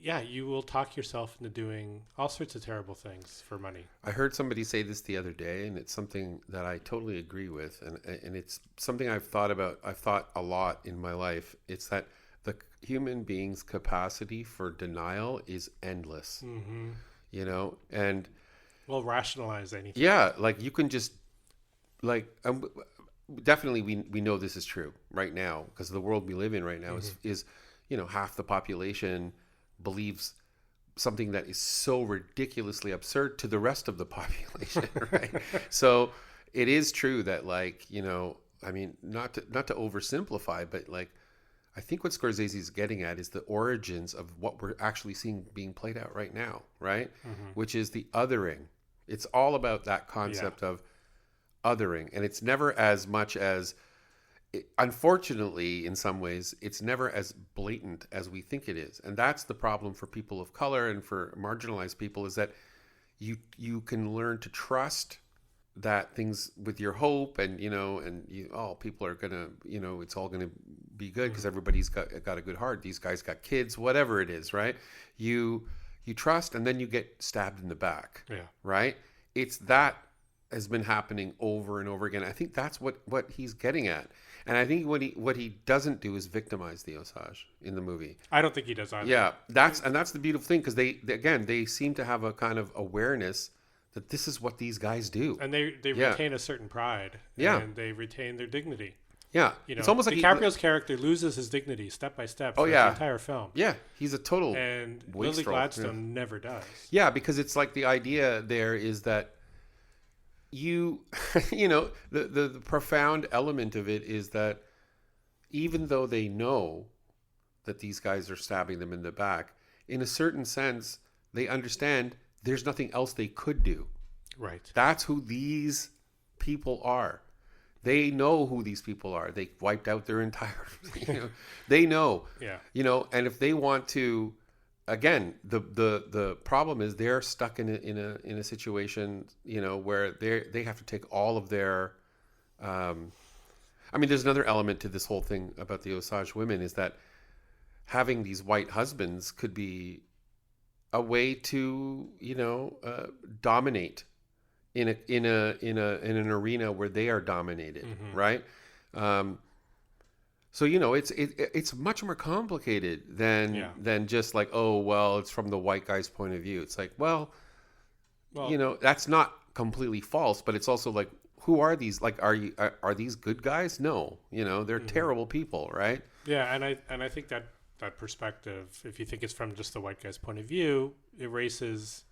C: you will talk yourself into doing all sorts of terrible things for money.
B: I heard somebody say this the other day, and it's something that I totally agree with. And it's something I've thought about. I've thought a lot in my life. It's that the human being's capacity for denial is endless, and
C: we'll rationalize anything.
B: Yeah. Like, you can just definitely we know this is true right now, because the world we live in right now is half the population believes something that is so ridiculously absurd to the rest of the population, right? So it is true that, like, I mean, not to oversimplify, but like, I think what Scorsese is getting at is the origins of what we're actually seeing being played out right now, right? Which is the othering. It's all about that concept of othering, and it's never as much as, unfortunately, in some ways, it's never as blatant as we think it is. And that's the problem for people of color and for marginalized people, is that you can learn to trust that things with your hope, and people are gonna, it's all gonna be good because everybody's got a good heart. These guys got kids, whatever it is, right? You trust, and then you get stabbed in the back, right? It's that has been happening over and over again. I think that's what he's getting at. And I think what he doesn't do is victimize the Osage in the movie.
C: I don't think he does either.
B: Yeah, that's the beautiful thing, because they seem to have a kind of awareness that this is what these guys do.
C: And they retain a certain pride.
B: Yeah.
C: And they retain their dignity.
B: Yeah.
C: It's almost like DiCaprio's character loses his dignity step by step through the entire film.
B: Yeah, he's a total
C: And
B: wastrel.
C: Lily Gladstone never does.
B: Yeah, because it's like the idea there is that the profound element of it is that even though they know that these guys are stabbing them in the back, in a certain sense, they understand there's nothing else they could do.
C: Right.
B: That's who these people are. They know who these people are. They wiped out their entire, they know, and if they want to, again, the problem is they're stuck in a situation, where they have to take all of their, there's another element to this whole thing about the Osage women, is that having these white husbands could be a way to, dominate in an arena where they are dominated, right? So it's much more complicated than just like, oh well, it's from the white guy's point of view. It's like, well, that's not completely false, but it's also like, who are these? Like, are these good guys? No, they're terrible people, right?
C: Yeah, and I think that perspective, if you think it's from just the white guy's point of view, erases,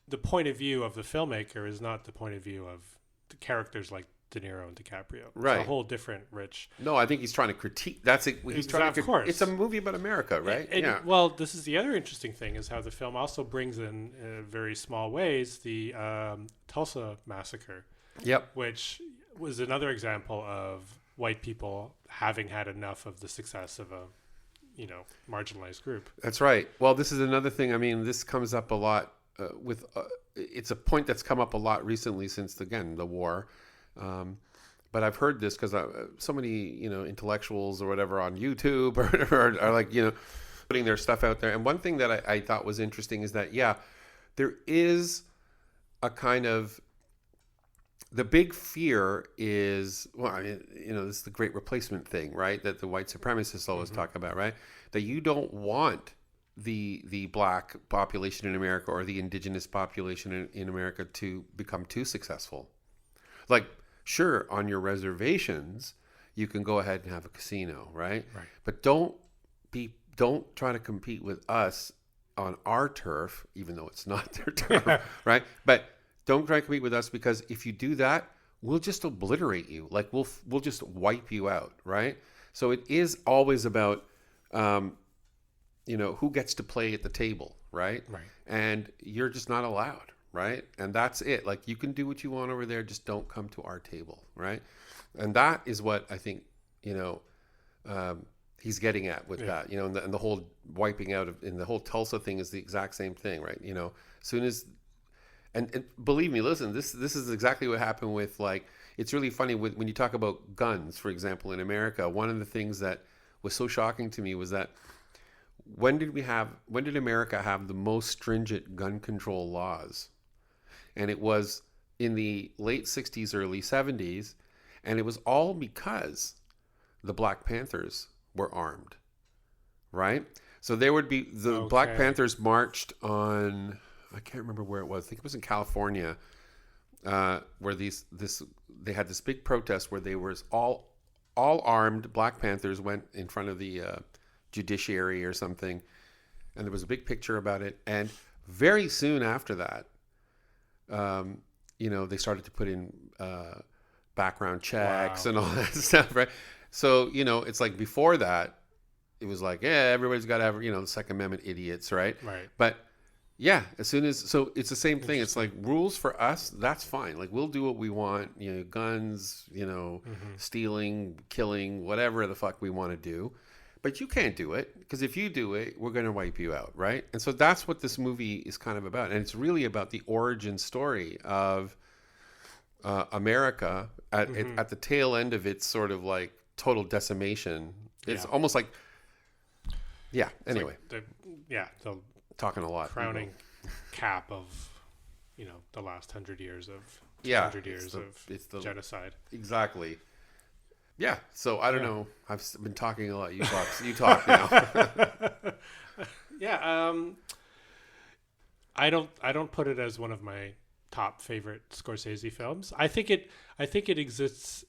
C: the point of view of the filmmaker is not the point of view of the characters like De Niro and DiCaprio.
B: Right.
C: It's a whole different, rich.
B: No, I think he's trying to critique. That's it. He's trying to.
C: Of course.
B: It's a movie about America, right?
C: Yeah. Well, this is the other interesting thing, is how the film also brings in very small ways the Tulsa massacre.
B: Yep.
C: Which was another example of white people having had enough of the success of a, marginalized group.
B: That's right. Well, this is another thing. I mean, this comes up a lot it's a point that's come up a lot recently since, again, the war. But I've heard this because so many, intellectuals or whatever on YouTube or whatever are like, putting their stuff out there. And one thing that I thought was interesting is that, there is a kind of, the big fear is, this is the great replacement thing, right? That the white supremacists always talk about, right? That you don't want the black population in America or the indigenous population in America to become too successful. Like, sure, on your reservations, you can go ahead and have a casino, right?
C: Right.
B: But don't try to compete with us on our turf, even though it's not their turf, right? But don't try to compete with us, because if you do that, we'll just obliterate you. Like, we'll just wipe you out, right? So it is always about, who gets to play at the table, right?
C: Right.
B: And you're just not allowed, right? And that's it. Like, you can do what you want over there, just don't come to our table, right? And that is what I think, he's getting at with that, and the whole wiping out in the whole Tulsa thing is the exact same thing, right? As soon as, and believe me, listen, this is exactly what happened with, like, it's really funny when you talk about guns, for example, in America. One of the things that was so shocking to me was that when did America have the most stringent gun control laws? And it was in the late 60s, early 70s, and it was all because the Black Panthers were armed, right? So there would be the Black Panthers marched on, I can't remember where it was. I think it was in California, where they had this big protest where they were all armed. Black Panthers went in front of the judiciary or something, and there was a big picture about it. And very soon after that, they started to put in background checks and all that stuff, right? So, it's like before that, it was like, everybody's got to have, the Second Amendment idiots, right?
C: Right.
B: But as soon as, so it's the same thing. It's like rules for us, that's fine. Like, we'll do what we want, guns, stealing, killing, whatever the fuck we want to do. But you can't do it, because if you do it, we're going to wipe you out, right? And so that's what this movie is kind of about. And it's really about the origin story of America at the tail end of its sort of like total decimation. It's almost like, anyway.
C: Like the
B: talking a lot.
C: crowning cap of the last 100 years of
B: Yeah,
C: 200 years of genocide.
B: Exactly. Yeah. So I don't know. I've been talking a lot. You talk now.
C: Yeah. I don't put it as one of my top favorite Scorsese films. I think it exists.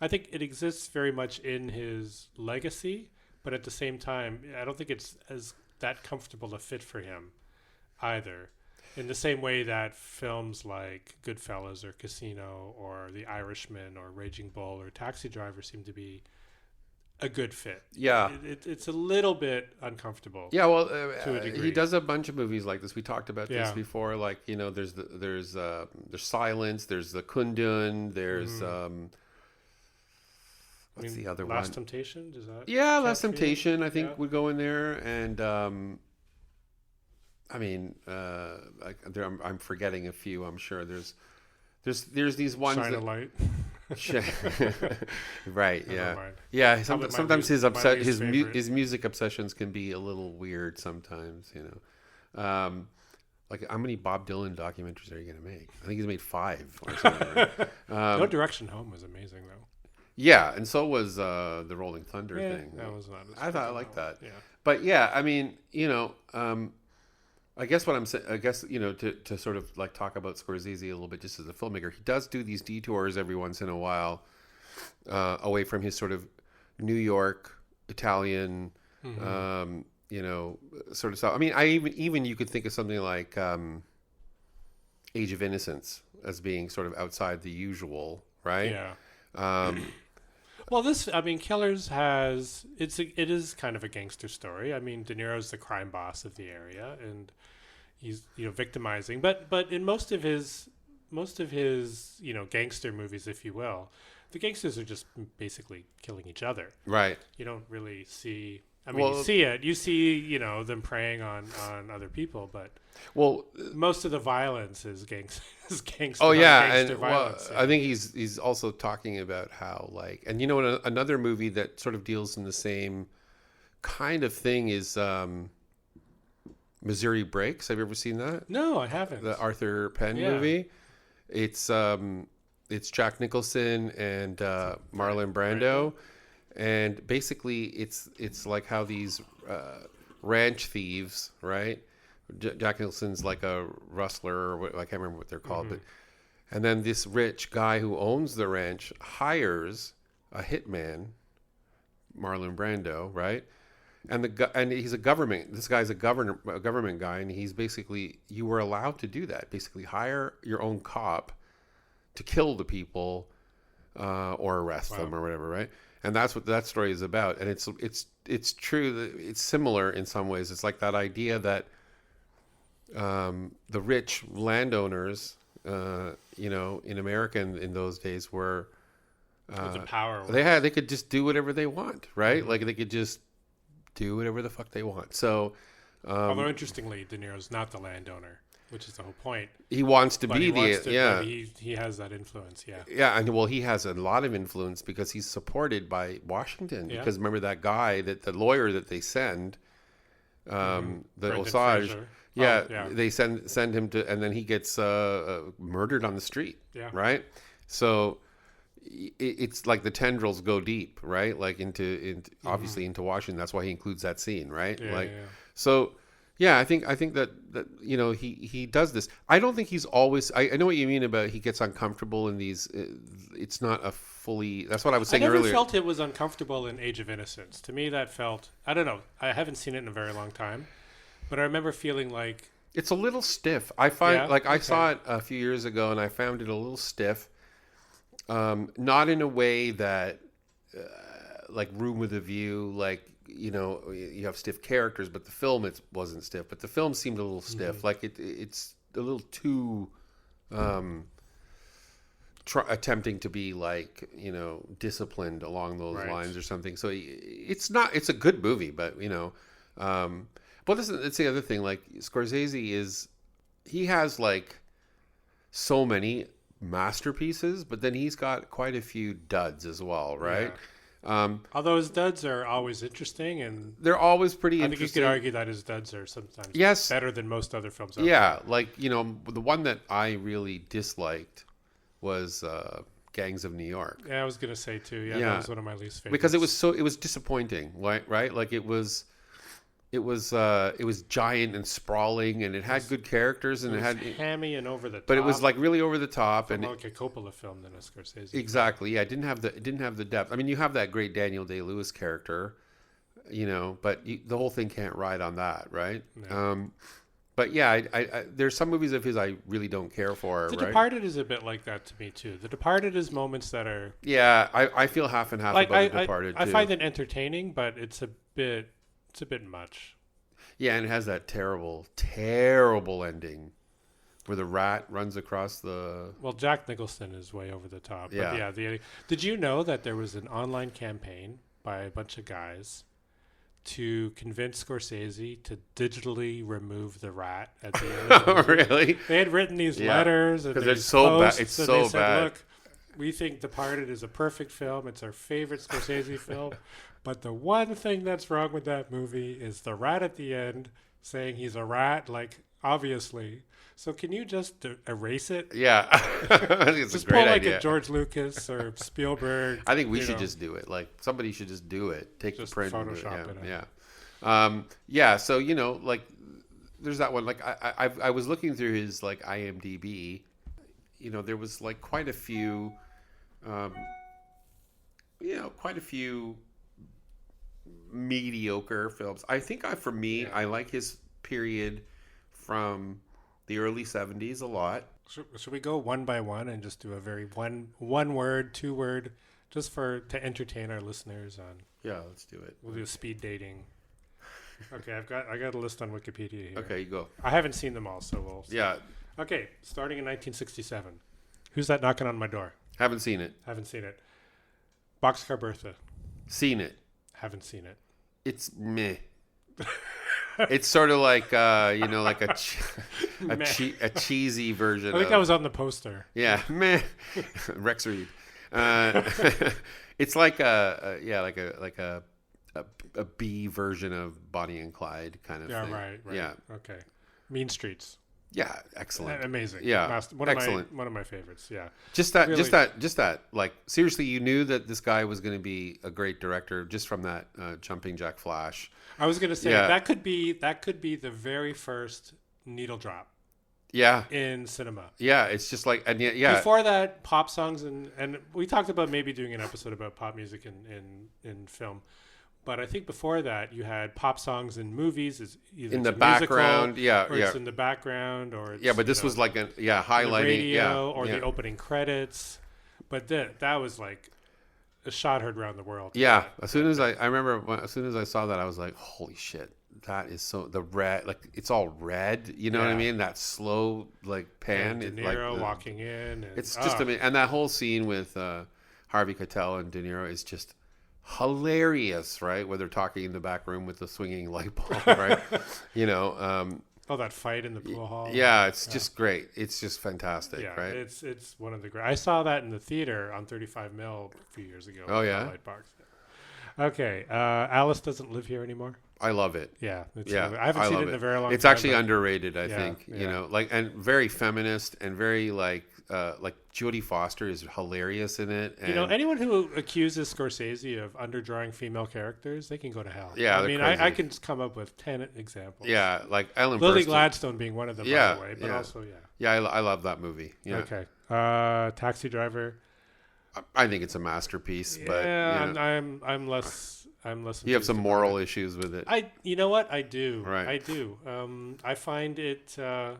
C: I think it exists very much in his legacy, but at the same time, I don't think it's as that comfortable a fit for him either. In the same way that films like Goodfellas or Casino or The Irishman or Raging Bull or Taxi Driver seem to be a good fit.
B: Yeah.
C: It's a little bit uncomfortable.
B: Yeah, well,
C: to a degree.
B: he does a bunch of movies like this. We talked about this
C: Yeah.
B: before. Like, there's Silence, there's the Kundun, there's what's the other
C: Last
B: one?
C: Temptation? Does that?
B: Yeah,
C: count
B: Last
C: for you?
B: Temptation, I think
C: Yeah.
B: would go in there, and I mean, I'm forgetting a few. I'm sure there's these ones
C: Shine a
B: that,
C: Light.
B: right?
C: Never
B: Yeah,
C: mind.
B: yeah.
C: Probably my
B: Sometimes
C: least- my least favorite.
B: his music obsessions can be a little weird. Sometimes, like how many Bob Dylan documentaries are you going to make? I think he's made 5 or something. Right?
C: No Direction Home was amazing though.
B: Yeah, and so was the Rolling Thunder thing.
C: That was not. As
B: I thought I
C: fun.
B: liked that.
C: Yeah.
B: But yeah, I mean, I guess what I'm saying, to sort of like talk about Scorsese a little bit, just as a filmmaker, he does do these detours every once in a while, away from his sort of New York Italian, sort of stuff. I mean, I even you could think of something like Age of Innocence as being sort of outside the usual, right?
C: Yeah. Well, Killers it is kind of a gangster story. I mean, De Niro's the crime boss of the area, and he's victimizing. But in most of his gangster movies, if you will, the gangsters are just basically killing each other.
B: Right.
C: You don't really see. I mean, you see it. You see, them preying on other people, but most of the violence is gangster.
B: Oh yeah,
C: gangster
B: and
C: violence.
B: I think he's also talking about how another movie that sort of deals in the same kind of thing is Missouri Breaks. Have you ever seen that?
C: No, I haven't.
B: The Arthur Penn movie. It's Jack Nicholson and Marlon Brando. And basically, it's like how these ranch thieves, right? Jack Nicholson's like a rustler, or I can't remember what they're called, and then this rich guy who owns the ranch hires a hitman, Marlon Brando, right? And he's a government. This guy's a government guy, and he's basically, you were allowed to do that. Basically, hire your own cop to kill the people or arrest them or whatever, right? And that's what that story is about. And it's true that it's similar in some ways. It's like that idea that the rich landowners, in America in those days were
C: the power.
B: They could just do whatever they want, right? Mm-hmm. Like they could just do whatever the fuck they want. So,
C: although interestingly, De Niro's not the landowner, which is the whole point.
B: He wants to be
C: he has that influence, yeah.
B: Yeah, and he has a lot of influence because he's supported by Washington. Yeah. Because remember that guy, the lawyer that they send, the Osage. Fraser. Yeah, they send him to, and then he gets murdered on the street. Yeah. Right. So it's like the tendrils go deep, right? Like into obviously into Washington. That's why he includes that scene, right?
C: Yeah,
B: So. Yeah, I think that he does this. I don't think he's always. I know what you mean about he gets uncomfortable in these. It's not a fully. That's what I was saying earlier.
C: I never felt it was uncomfortable in Age of Innocence. To me, that felt. I don't know. I haven't seen it in a very long time, but I remember feeling like
B: it's a little stiff. I find I saw it a few years ago and I found it a little stiff. Not in a way that like Room with a View, like. You have stiff characters, but the film wasn't stiff. But the film seemed a little stiff, like it's a little too attempting to be like disciplined along those lines or something. So it's not. It's a good movie, but but it's the other thing. Like Scorsese he has like so many masterpieces, but then he's got quite a few duds as well, right?
C: Although his duds are always interesting, and
B: They're always pretty
C: I think
B: interesting.
C: you could argue that his duds are sometimes
B: Yes.
C: better than most other films.
B: Yeah, like, the one that I really disliked was Gangs of New York.
C: Yeah, I was gonna say too. Yeah,
B: Yeah.
C: that was one of my least favorites.
B: Because it was disappointing, right? Like it was giant and sprawling, and it had good characters, and it had
C: hammy and over the top.
B: but it was like really over the top,
C: more
B: and
C: like a Coppola film than a Scorsese.
B: exactly, yeah, it didn't have the depth. I mean, you have that great Daniel Day-Lewis character, but the whole thing can't ride on that, right?
C: No.
B: But yeah, there's some movies of his I really don't care for.
C: The
B: right?
C: Departed is a bit like that to me too. The Departed is moments that are
B: Yeah, I feel half and half
C: like
B: about The Departed.
C: I
B: too.
C: find it entertaining, but it's a bit much.
B: Yeah, and it has that terrible ending where the rat runs across the.
C: Well, Jack Nicholson is way over the top.
B: Yeah.
C: But yeah. Did you know that there was an online campaign by a bunch of guys to convince Scorsese to digitally remove the rat at the end of the movie?
B: Really?
C: They had written these
B: Yeah.
C: letters and
B: Because
C: these
B: it's so bad.
C: posts,
B: It's
C: and
B: so
C: they said,
B: bad.
C: Look, we think Departed is a perfect film. It's our favorite Scorsese film. But the one thing that's wrong with that movie is the rat at the end saying he's a rat, like, obviously. So can you just erase it?
B: Yeah, I think it's
C: Just
B: a great
C: pull like
B: idea.
C: a George Lucas or Spielberg.
B: I think we should just do it. Like somebody should just do it. Take
C: Just
B: the print.
C: Photoshop
B: and do
C: it.
B: Yeah. Yeah. So like there's that one. Like I was looking through his like IMDb. There was like quite a few. Quite a few mediocre films. I think for me, I like his period from the early 70s a lot.
C: Should we go one by one and just do a very one word, 2 word, just to entertain our listeners on?
B: Yeah, let's do it.
C: We'll do speed dating. Okay, I got a list on Wikipedia here.
B: Okay, you go.
C: I haven't seen them all, so we'll see.
B: Yeah,
C: Okay, starting in 1967. Who's that knocking on my door?
B: haven't seen it.
C: Haven't seen it. Boxcar Bertha.
B: Seen it.
C: Haven't seen it.
B: It's meh. It's sort of like like a cheesy version.
C: I think that was on the poster.
B: Yeah, meh. Rex Reed. It's like a B version of Bonnie and Clyde kind of thing.
C: Right.
B: Yeah.
C: Okay. Mean Streets.
B: Yeah, excellent.
C: Amazing.
B: Yeah, excellent.
C: One of my favorites. Yeah.
B: Just that,
C: Really-
B: like, seriously, you knew that this guy was going to be a great director just from that Jumping Jack Flash.
C: I was gonna say
B: Yeah.
C: that could be the very first needle drop
B: Yeah,
C: in cinema.
B: yeah, it's just like, and yeah,
C: Before that, pop songs and we talked about maybe doing an episode about pop music in film. But I think before that, you had pop songs in movies. Either
B: in the
C: it's a musical,
B: background,
C: or it's in the background, or it's,
B: but this was like highlighting,
C: the radio or
B: yeah.
C: the opening credits. But that was like a shot heard around the world.
B: Yeah, as soon as as soon as I saw that, I was like, holy shit, that is the red, like it's all red. You know what I
C: Yeah.
B: mean? That slow like pan.
C: And De
B: like
C: Niro walking in. And,
B: It's just amazing, and that whole scene with Harvey Keitel and De Niro is just hilarious, right? Where they're talking in the back room with the swinging light bulb, right?
C: that fight in the pool hall.
B: Yeah, it's just great. It's just fantastic,
C: Yeah,
B: right?
C: it's one of the great. I saw that in the theater on 35 mil a few years ago.
B: Oh, yeah?
C: Lightbox. Okay, Alice Doesn't Live Here Anymore.
B: I love it.
C: Yeah,
B: Yeah,
C: I haven't seen
B: love
C: it in a very long
B: It's
C: time.
B: actually
C: but-
B: underrated, I
C: Yeah,
B: think.
C: yeah.
B: And very feminist and very like Jodie Foster is hilarious in it. And
C: anyone who accuses Scorsese of underdrawing female characters, they can go to hell.
B: Yeah,
C: I
B: they're
C: mean,
B: crazy.
C: I can come up with 10 examples.
B: yeah, like Ellen
C: Lily
B: Burstyn.
C: Gladstone being one of them,
B: Yeah,
C: by the way, but
B: yeah.
C: also, yeah.
B: Yeah, I love that movie. Yeah,
C: Okay. Taxi Driver.
B: I think it's a masterpiece. But
C: I'm less.
B: you have some
C: enthused about
B: moral
C: it.
B: issues with it.
C: You know what? I do.
B: Right.
C: I do. I find it. I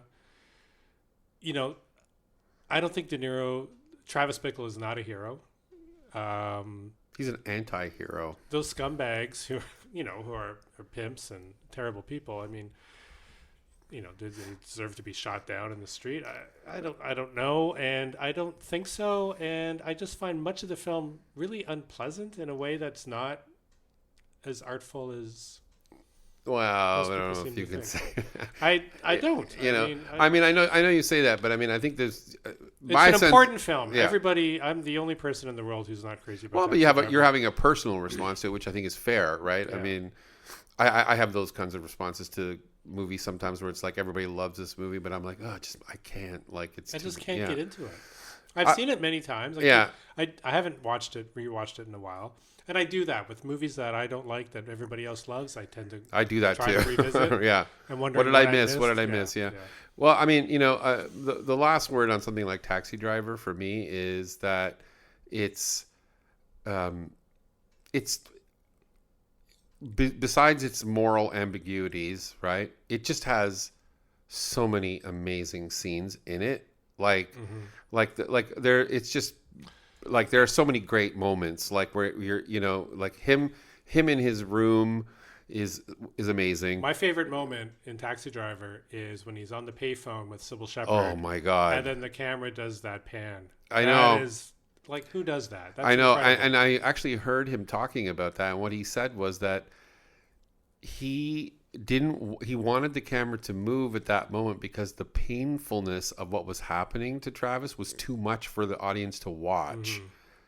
C: don't think Travis Bickle is not a hero.
B: He's an anti-hero.
C: Those scumbags who are pimps and terrible people. I mean, did they deserve to be shot down in the street? I don't know, and I don't think so. And I just find much of the film really unpleasant in a way that's not as artful as
B: Well, I
C: Most
B: don't
C: people
B: know
C: seem
B: if you
C: to
B: can
C: think.
B: say.
C: I don't.
B: You know,
C: I
B: I know you say that, but I mean, I think there's
C: it's
B: my
C: an
B: sense.
C: important film.
B: Yeah.
C: Everybody, I'm the only person in the world who's not crazy about.
B: Well, but
C: Taxi
B: you're
C: Driver.
B: having a personal response to it, which I think is fair, right?
C: Yeah.
B: I mean, I have those kinds of responses to movies sometimes where it's like everybody loves this movie, but I'm like, oh, I can't. Like,
C: I just can't
B: yeah.
C: get into it. I've seen it many times. Like,
B: Yeah.
C: I haven't rewatched it in a while. And I do that with movies that I don't like that everybody else loves. I tend to
B: I do that
C: try
B: too.
C: to revisit.
B: Yeah.
C: And wonder
B: What did I miss? What did I miss? Yeah.
C: Yeah.
B: Well, I mean, the last word on something like Taxi Driver for me is that it's besides its moral ambiguities, right? It just has so many amazing scenes in it. Like, there, it's just like there are so many great moments. Like where like him in his room is amazing.
C: My favorite moment in Taxi Driver is when he's on the payphone with Sybil Shepherd.
B: Oh my God!
C: And then the camera does that pan.
B: I know.
C: That is like, who does that? That's
B: I know,
C: incredible.
B: and I actually heard him talking about that, and what he said was that he wanted the camera to move at that moment because the painfulness of what was happening to Travis was too much for the audience to watch.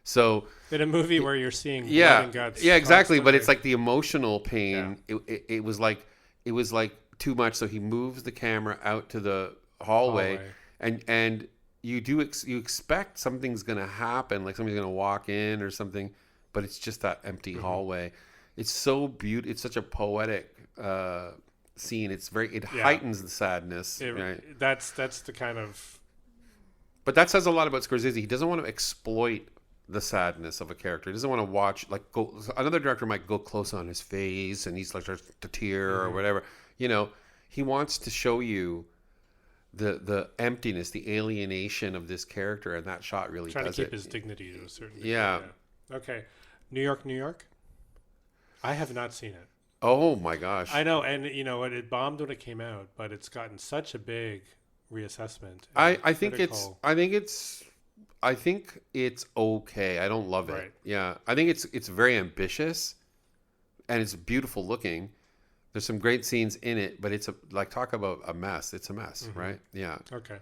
B: So
C: in a movie where you're seeing blood and guts,
B: exactly,
C: constantly.
B: but it's like the emotional pain. It was like too much. So he moves the camera out to the hallway. And you expect something's going to happen, like somebody's going to walk in or something, but it's just that empty hallway. It's so beautiful. It's such a poetic scene. It heightens the sadness. Right?
C: That's the kind of.
B: But that says a lot about Scorsese. He doesn't want to exploit the sadness of a character. He doesn't want to watch another director might go close on his face and he's like starts to tear or whatever. He wants to show you the emptiness, the alienation of this character, and that shot really
C: trying
B: does
C: to keep
B: it.
C: his dignity to a certain degree.
B: Yeah.
C: Okay. New York. I have not seen it.
B: Oh my gosh.
C: I know, and it bombed when it came out, but it's gotten such a big reassessment.
B: I think it's okay. I don't love it.
C: Right.
B: Yeah. I think it's very ambitious and it's beautiful looking. There's some great scenes in it, but it's talk about a mess. It's a mess, right? Yeah.
C: Okay.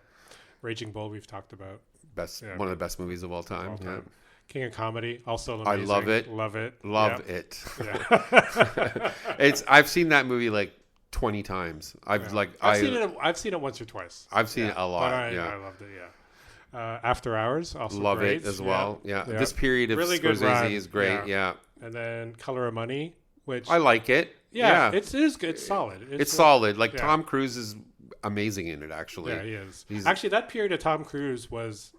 C: Raging Bull we've talked about.
B: One of the best movies of all time. Yeah.
C: King of Comedy, also amazing.
B: I love it.
C: Love it.
B: Love it.
C: Yeah.
B: I've seen that movie like 20 times. I've
C: seen it once or twice.
B: I've seen it a lot.
C: But I loved it. Yeah. After Hours, also
B: love
C: great.
B: it as well. Yeah. This period of
C: really good
B: Scorsese
C: run.
B: is great. Yeah.
C: And then Color of Money, which
B: I like it.
C: Yeah, it is good. It's solid.
B: It's solid. Like Tom Cruise is amazing in it. Actually,
C: yeah, he is. Actually, that period of Tom Cruise was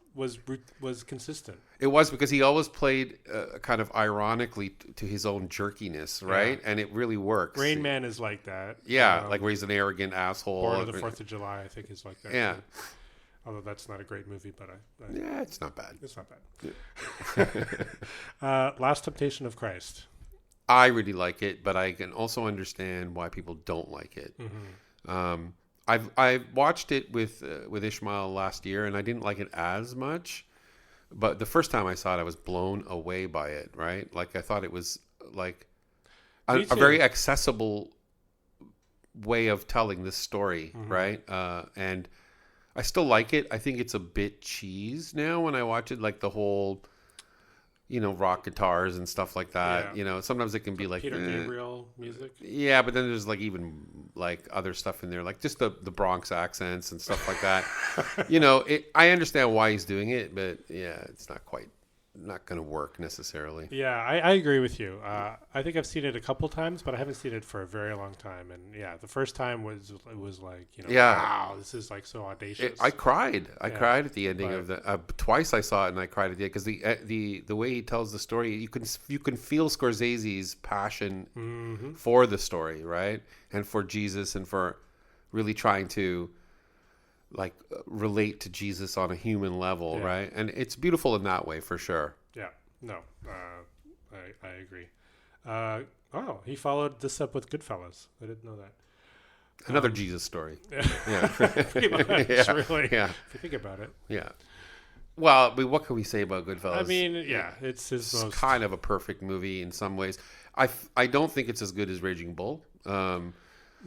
C: consistent.
B: It was because he always played kind of ironically to his own jerkiness, right? Yeah. And it really works.
C: Rain Man is like that.
B: Yeah, like where he's an arrogant asshole.
C: Born on the 4th of July, I think, is like that.
B: Yeah.
C: Too. Although that's not a great movie, but
B: yeah, it's not bad.
C: It's not bad. Last Temptation of Christ.
B: I really like it, but I can also understand why people don't like it. I watched it with Ishmael last year, and I didn't like it as much. But the first time I saw it, I was blown away by it. Right, like I thought it was like a very accessible way of telling this story. Right, and I still like it. I think it's a bit cheese now when I watch it, like the whole. Rock guitars and stuff like that. Yeah. Sometimes it can be like
C: Peter Gabriel music.
B: Yeah, but then there's like even like other stuff in there, like just the Bronx accents and stuff like that. I understand why he's doing it, but yeah, it's not going to work necessarily.
C: Yeah, I agree with you. I think I've seen it a couple times, but I haven't seen it for a very long time. And yeah, the first time was like, wow, this is like so audacious.
B: I cried. I cried at the ending of the twice I saw it and I cried at the end because the way he tells the story, you can feel Scorsese's passion for the story, right? And for Jesus and for really trying to like relate to Jesus on a human level, right? And it's beautiful in that way for sure.
C: Yeah, no, I agree. He followed this up with Goodfellas. I didn't know that.
B: Another Jesus story.
C: Yeah, pretty much. Really.
B: Yeah,
C: if you think about it.
B: Yeah. Well, what can we say about Goodfellas?
C: I mean, it's
B: kind of a perfect movie in some ways. I don't think it's as good as Raging Bull.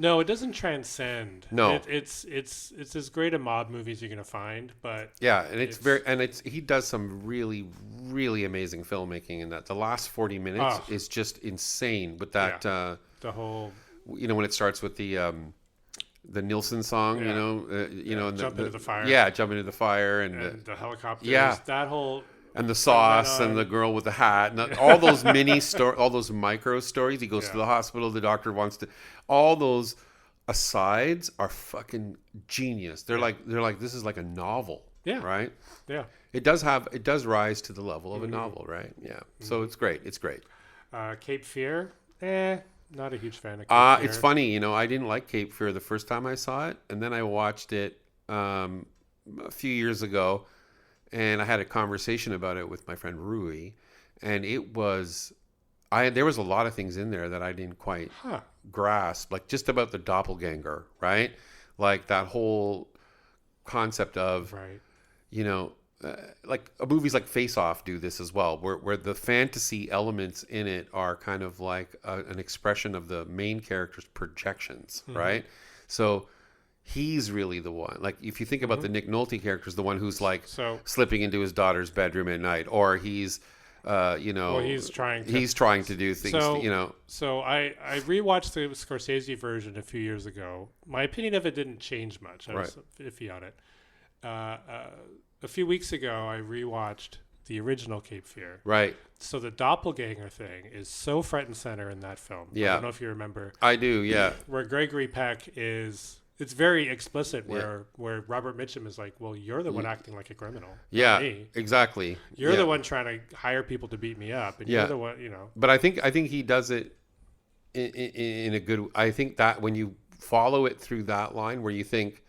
C: No, it doesn't transcend.
B: No.
C: It's as great a mob movie as you're gonna find, but
B: Yeah, and he does some really, really amazing filmmaking in that. The last 40 minutes is just insane with that.
C: The whole,
B: when it starts with the Nilsson song, and
C: jump into the fire.
B: Yeah, jump into the fire
C: and the helicopters.
B: Yeah.
C: That whole.
B: And the sauce and the girl with the hat and all those all those micro stories. He goes to the hospital. The doctor wants to. All those asides are fucking genius. They're like this is like a novel.
C: Yeah.
B: Right.
C: Yeah.
B: It does rise to the level of a novel. Right. Yeah. Mm-hmm. So it's great. It's great.
C: Cape Fear. Not a huge fan of Cape Fear.
B: It's funny. I didn't like Cape Fear the first time I saw it, and then I watched it a few years ago. And I had a conversation about it with my friend Rui, and there was a lot of things in there that I didn't quite grasp, like just about the doppelganger, right? Like that whole concept of, like movies like Face Off do this as well, where the fantasy elements in it are kind of like an expression of the main character's projections, right? So he's really the one. Like if you think about the Nick Nolte character, is the one who's like slipping into his daughter's bedroom at night, or he's he's trying to do things.
C: So I rewatched the Scorsese version a few years ago. My opinion of it didn't change much. I was iffy on it. A few weeks ago, I rewatched the original Cape Fear.
B: Right.
C: So the doppelganger thing is so front and center in that film.
B: Yeah.
C: I don't know if you remember.
B: I do. Yeah.
C: Where Gregory Peck is. It's very explicit where Robert Mitchum is like, well, you're the one acting like a criminal.
B: Yeah,
C: me.
B: Exactly.
C: You're the one trying to hire people to beat me up. And you're the one,
B: But I think he does it in a good. I think that when you follow it through that line, where you think,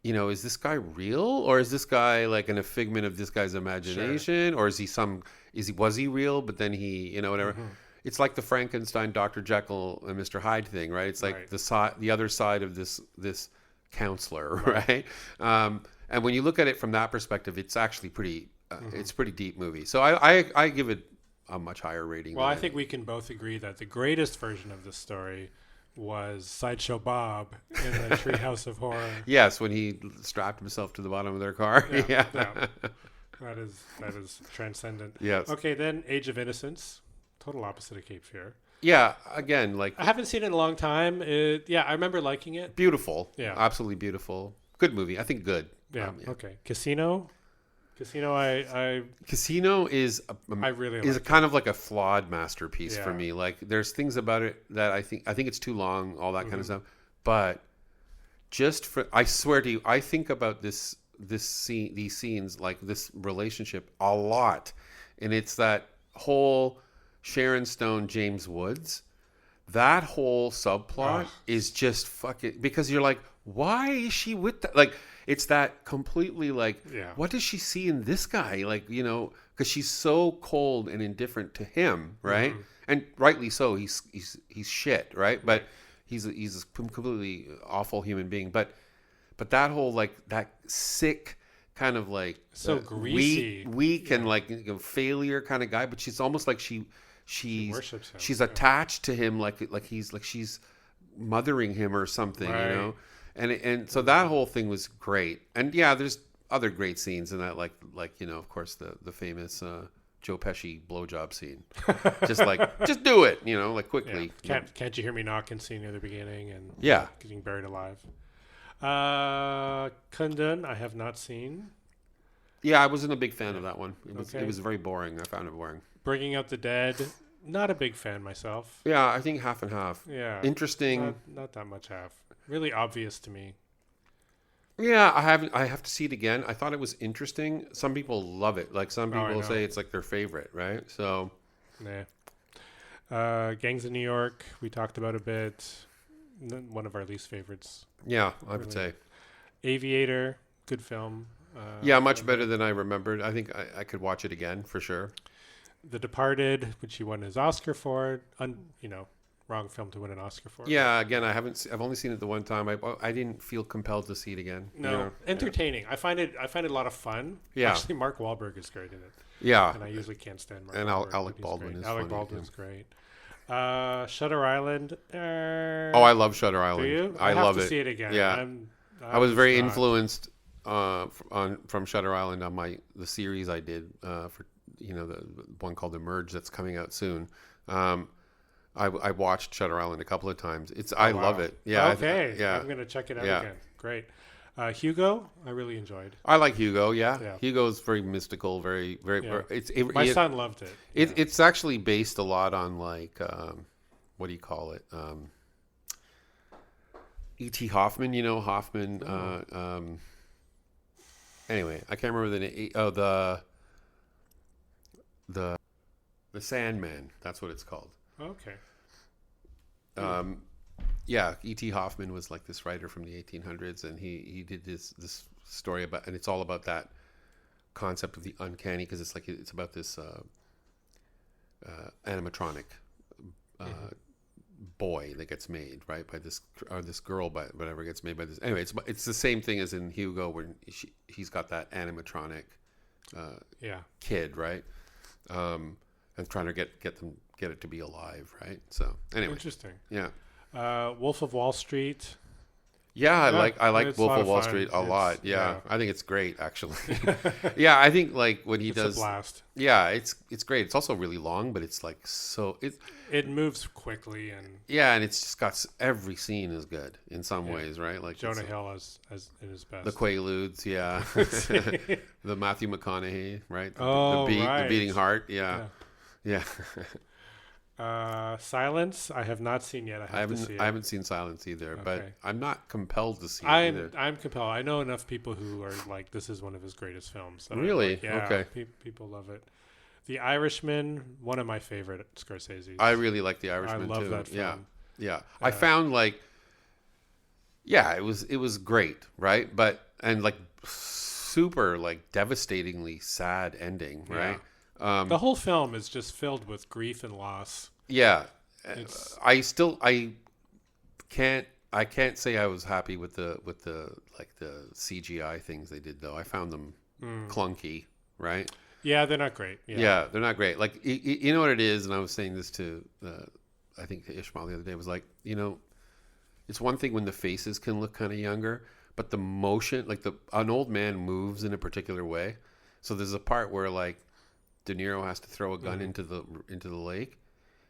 B: is this guy real, or is this guy like a figment of this guy's imagination, or is was he real? But then he, whatever. Mm-hmm. It's like the Frankenstein, Dr. Jekyll and Mr. Hyde thing, right? It's like the other side of this counselor, right? And when you look at it from that perspective, it's actually pretty. It's a pretty deep movie. So I give it a much higher rating.
C: Well, I think we can both agree that the greatest version of this story was Sideshow Bob in the Treehouse of Horror.
B: Yes, when he strapped himself to the bottom of their car. Yeah.
C: That is transcendent.
B: Yes.
C: Okay, then Age of Innocence. Total opposite of Cape Fear.
B: Yeah, again, like
C: I haven't seen it in a long time. I remember liking it.
B: Beautiful.
C: Yeah,
B: absolutely beautiful. Good movie. I think good.
C: Yeah. Okay. Casino. I
B: Casino is kind of like a flawed masterpiece for me. Like there's things about it that I think it's too long, all that kind of stuff. But I swear to you, I think about these scenes, like this relationship a lot, and it's that whole Sharon Stone, James Woods, that whole subplot is just fucking, because you're like, why is she with that? Like, it's that completely like, what does she see in this guy? Like, because she's so cold and indifferent to him, right? Mm-hmm. And rightly so. He's shit, right? But he's a completely awful human being. But that whole like that sick kind of like
C: so greasy,
B: weak and like failure kind of guy. But she's almost like she's attached to him like she's mothering him or something,
C: right.
B: And so that whole thing was great. And there's other great scenes in that, like of course the famous Joe Pesci blowjob scene. just do it, like quickly.
C: Can't you hear me knocking scene near the beginning and getting buried alive. Kundun I have not seen.
B: Yeah, I wasn't a big fan of that one. It was very boring. I found it boring.
C: Bringing Out the Dead, not a big fan myself.
B: Yeah, I think half and half.
C: Yeah.
B: Interesting.
C: Not that much half. Really obvious to me.
B: Yeah, I have to see it again. I thought it was interesting. Some people love it. Like some people say it's like their favorite, right? So
C: Gangs of New York, we talked about a bit. One of our least favorites.
B: Yeah, I would say.
C: Aviator, good film.
B: Much better than I remembered. I think I could watch it again for sure.
C: The Departed, which he won his Oscar for, wrong film to win an Oscar for.
B: Yeah, again, I've only seen it the one time. I didn't feel compelled to see it again.
C: No, entertaining. I find it a lot of fun.
B: Yeah,
C: actually, Mark Wahlberg is great in it.
B: Yeah,
C: and I usually can't stand Mark.
B: And
C: Wahlberg,
B: Alec Baldwin is funny.
C: Alec Baldwin's great. Shutter Island.
B: Oh, I love Shutter Island.
C: Do you?
B: I
C: have
B: love
C: to
B: it.
C: see it again.
B: Yeah. I was very influenced from Shutter Island on the series I did for the one called Emerge that's coming out soon. I watched Shutter Island a couple of times. I love it. Yeah.
C: Okay.
B: Yeah.
C: I'm gonna check it out again. Great. Hugo, I really enjoyed.
B: I like Hugo. Yeah. Hugo's very mystical. Very.
C: Yeah. My son loved it.
B: It's actually based a lot on like what do you call it? E.T. Hoffman. You know Hoffman. Anyway, I can't remember the name. Oh, the Sandman. That's what it's called.
C: Okay.
B: Yeah, E.T. Hoffman was like this writer from the 1800s, and he did this story about, and it's all about that concept of the uncanny, because it's about this animatronic boy that gets made, right, by this girl, by whatever gets made by this. Anyway, it's the same thing as in Hugo, where he's got that animatronic kid, right, and trying to get it to be alive, right? So anyway,
C: interesting.
B: Yeah.
C: Wolf of Wall Street.
B: Yeah, I like Wolf of Wall Street a lot. Yeah, I think it's great, actually. Yeah, I think like when he does
C: a blast.
B: Yeah, it's great. It's also really long, but it's like
C: it moves quickly and
B: it's just got every scene is good in some ways, right? Like
C: Jonah Hill as in his best.
B: The Quaaludes, yeah. The Matthew McConaughey, right?
C: Right.
B: The beating heart, yeah.
C: Silence, I have not seen yet. I
B: haven't seen Silence either, but I'm not compelled to see it either.
C: I'm compelled. I know enough people who are like, this is one of his greatest films.
B: Really? Okay.
C: People love it. The Irishman, one of my favorite Scorsese's.
B: I really like The Irishman too.
C: I love that film.
B: Yeah. I found it was great, right? And like super like devastatingly sad ending, right?
C: The whole film is just filled with grief and loss.
B: Yeah, I can't say I was happy with the CGI things they did though. I found them clunky, right?
C: Yeah, they're not great.
B: Yeah, they're not great. Like you know what it is, and I was saying this to I think to Ishmael the other day. Was like, it's one thing when the faces can look kind of younger, but the motion, like an old man moves in a particular way. So there's a part where like De Niro has to throw a gun into the lake,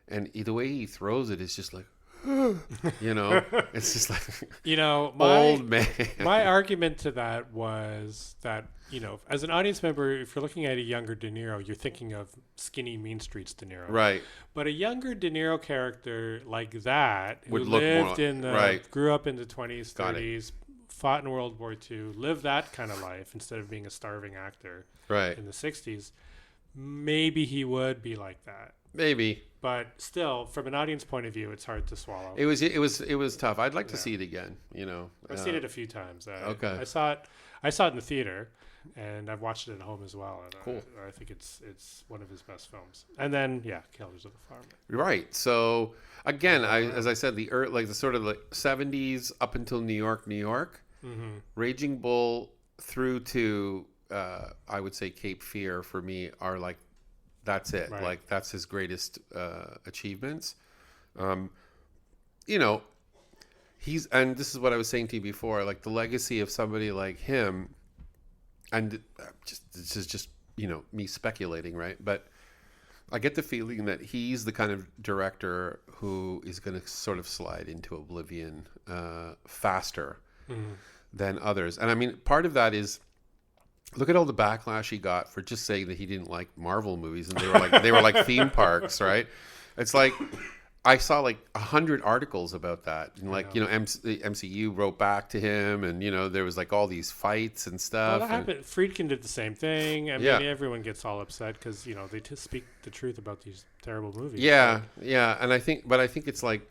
B: and the way he throws it is just like, it's just like, old man.
C: My argument to that was that, as an audience member, if you're looking at a younger De Niro, you're thinking of skinny Mean Streets De Niro.
B: Right.
C: But a younger De Niro character like that, who
B: would look
C: lived
B: more,
C: grew up in the 20s, 30s, fought in World War II, lived that kind of life instead of being a starving actor in the 60s, maybe he would be like that.
B: Maybe.
C: But still, from an audience point of view, it's hard to swallow.
B: It was tough. I'd like to see it again.
C: I've seen it a few times.
B: Okay.
C: I saw it in the theater, and I've watched it at home as well. And
B: cool.
C: I think it's one of his best films. And then Killers of the Farm.
B: Right. So again, as I said, the sort of the 70s up until New York, Raging Bull through to I would say Cape Fear for me are like. That's it.
C: Right.
B: Like that's his greatest achievements. And this is what I was saying to you before. Like the legacy of somebody like him, and this is just me speculating, right? But I get the feeling that he's the kind of director who is going to sort of slide into oblivion faster than others. And I mean, part of that is. Look at all the backlash he got for just saying that he didn't like Marvel movies, and they were like theme parks, right? It's like I saw like 100 articles about that, and like the MCU wrote back to him, and there was like all these fights and stuff.
C: Well, that happened. Friedkin did the same thing. I mean, everyone gets all upset because they just speak the truth about these terrible movies.
B: Yeah, and I think it's like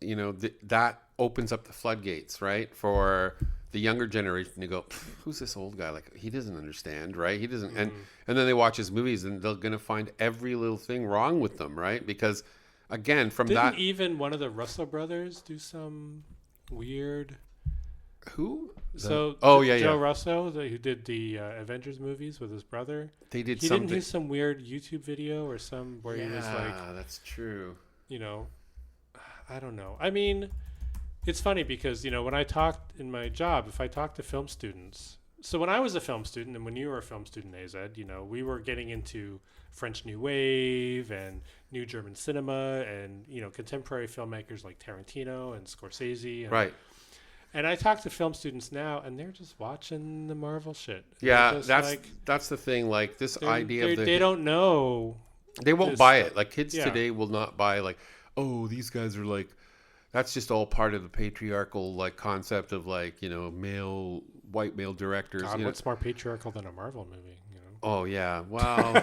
B: that opens up the floodgates, right, for the younger generation to go, who's this old guy? Like he doesn't understand, right? He doesn't, and then they watch his movies and they're gonna find every little thing wrong with them, right? Because again,
C: didn't even one of the Russo brothers do some weird?
B: Who?
C: Joe Russo, who did the Avengers movies with his brother.
B: They did.
C: He didn't do some weird YouTube video or where he was like,
B: that's true.
C: I don't know. I mean, it's funny because, when I talked in my job, if I talk to film students, so when I was a film student and when you were a film student, Azed, we were getting into French New Wave and New German cinema and, contemporary filmmakers like Tarantino and Scorsese. And,
B: Right.
C: And I talk to film students now and they're just watching the Marvel shit.
B: Yeah, that's the thing. Like this idea of
C: they don't know.
B: They won't buy it. Like kids today will not buy like, oh, these guys are like, that's just all part of the patriarchal like concept of like, white male directors.
C: God, what's more patriarchal than a Marvel movie?
B: Oh yeah, well,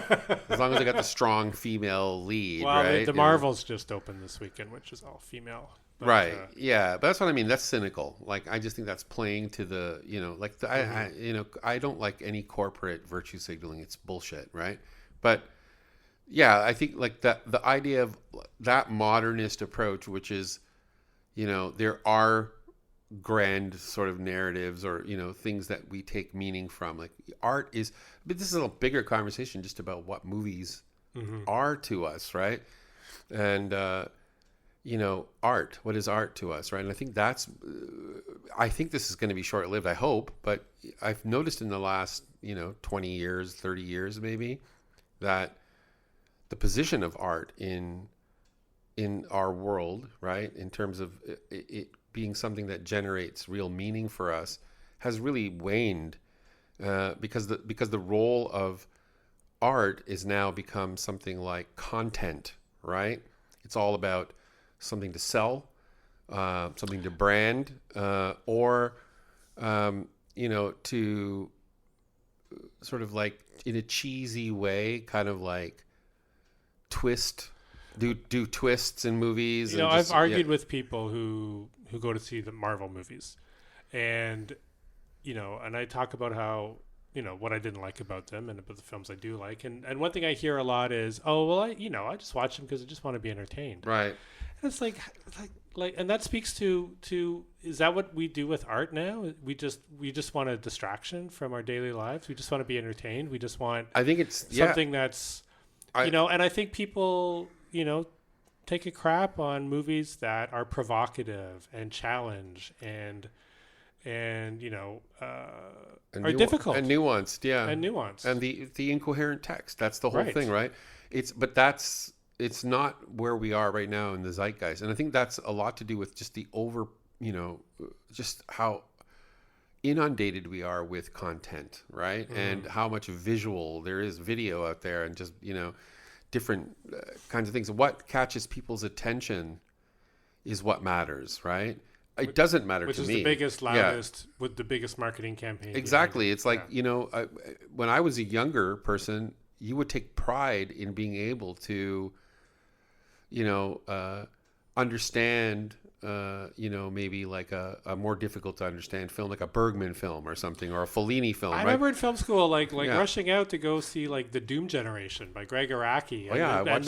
B: as long as they got the strong female lead,
C: well,
B: right?
C: The Marvels just opened this weekend, which is all female. But,
B: right. Yeah, but that's what I mean. That's cynical. Like I just think that's playing to the, I don't like any corporate virtue signaling. It's bullshit, right? But yeah, I think like that the idea of that modernist approach, which is, there are grand sort of narratives or things that we take meaning from. Like art is, but this is a bigger conversation just about what movies are to us, right? And art. What is art to us, right? And I think I think this is going to be short-lived. I hope, but I've noticed in the last 20 years, 30 years, maybe, that the position of art in our world, right, in terms of it being something that generates real meaning for us, has really waned because the role of art is now become something like content, right? It's all about something to sell, something to brand, or to sort of like in a cheesy way, kind of like do twists in movies.
C: I've argued with people who go to see the Marvel movies, and and I talk about how what I didn't like about them and about the films I do like, and one thing I hear a lot is, oh well, I just watch them because I just want to be entertained,
B: right?
C: And it's like, and that speaks to is that what we do with art now? We just want a distraction from our daily lives. We just want to be entertained. We just want.
B: I think it's
C: something that's, and I think people, take a crap on movies that are provocative and challenge and are difficult
B: and nuanced, and the incoherent text. That's the whole thing, right? It's not where we are right now in the zeitgeist. And I think that's a lot to do with just the just how inundated we are with content, right? And how much there is video out there and just, different kinds of things. What catches people's attention is what matters, right? It doesn't matter to me.
C: Which is the biggest, loudest, with the biggest marketing campaign.
B: Exactly. It's like, when I was a younger person, you would take pride in being able to understand, maybe like a more difficult to understand film, like a Bergman film or something, or a Fellini film.
C: I remember in film school, rushing out to go see like The Doom Generation by Greg Araki. And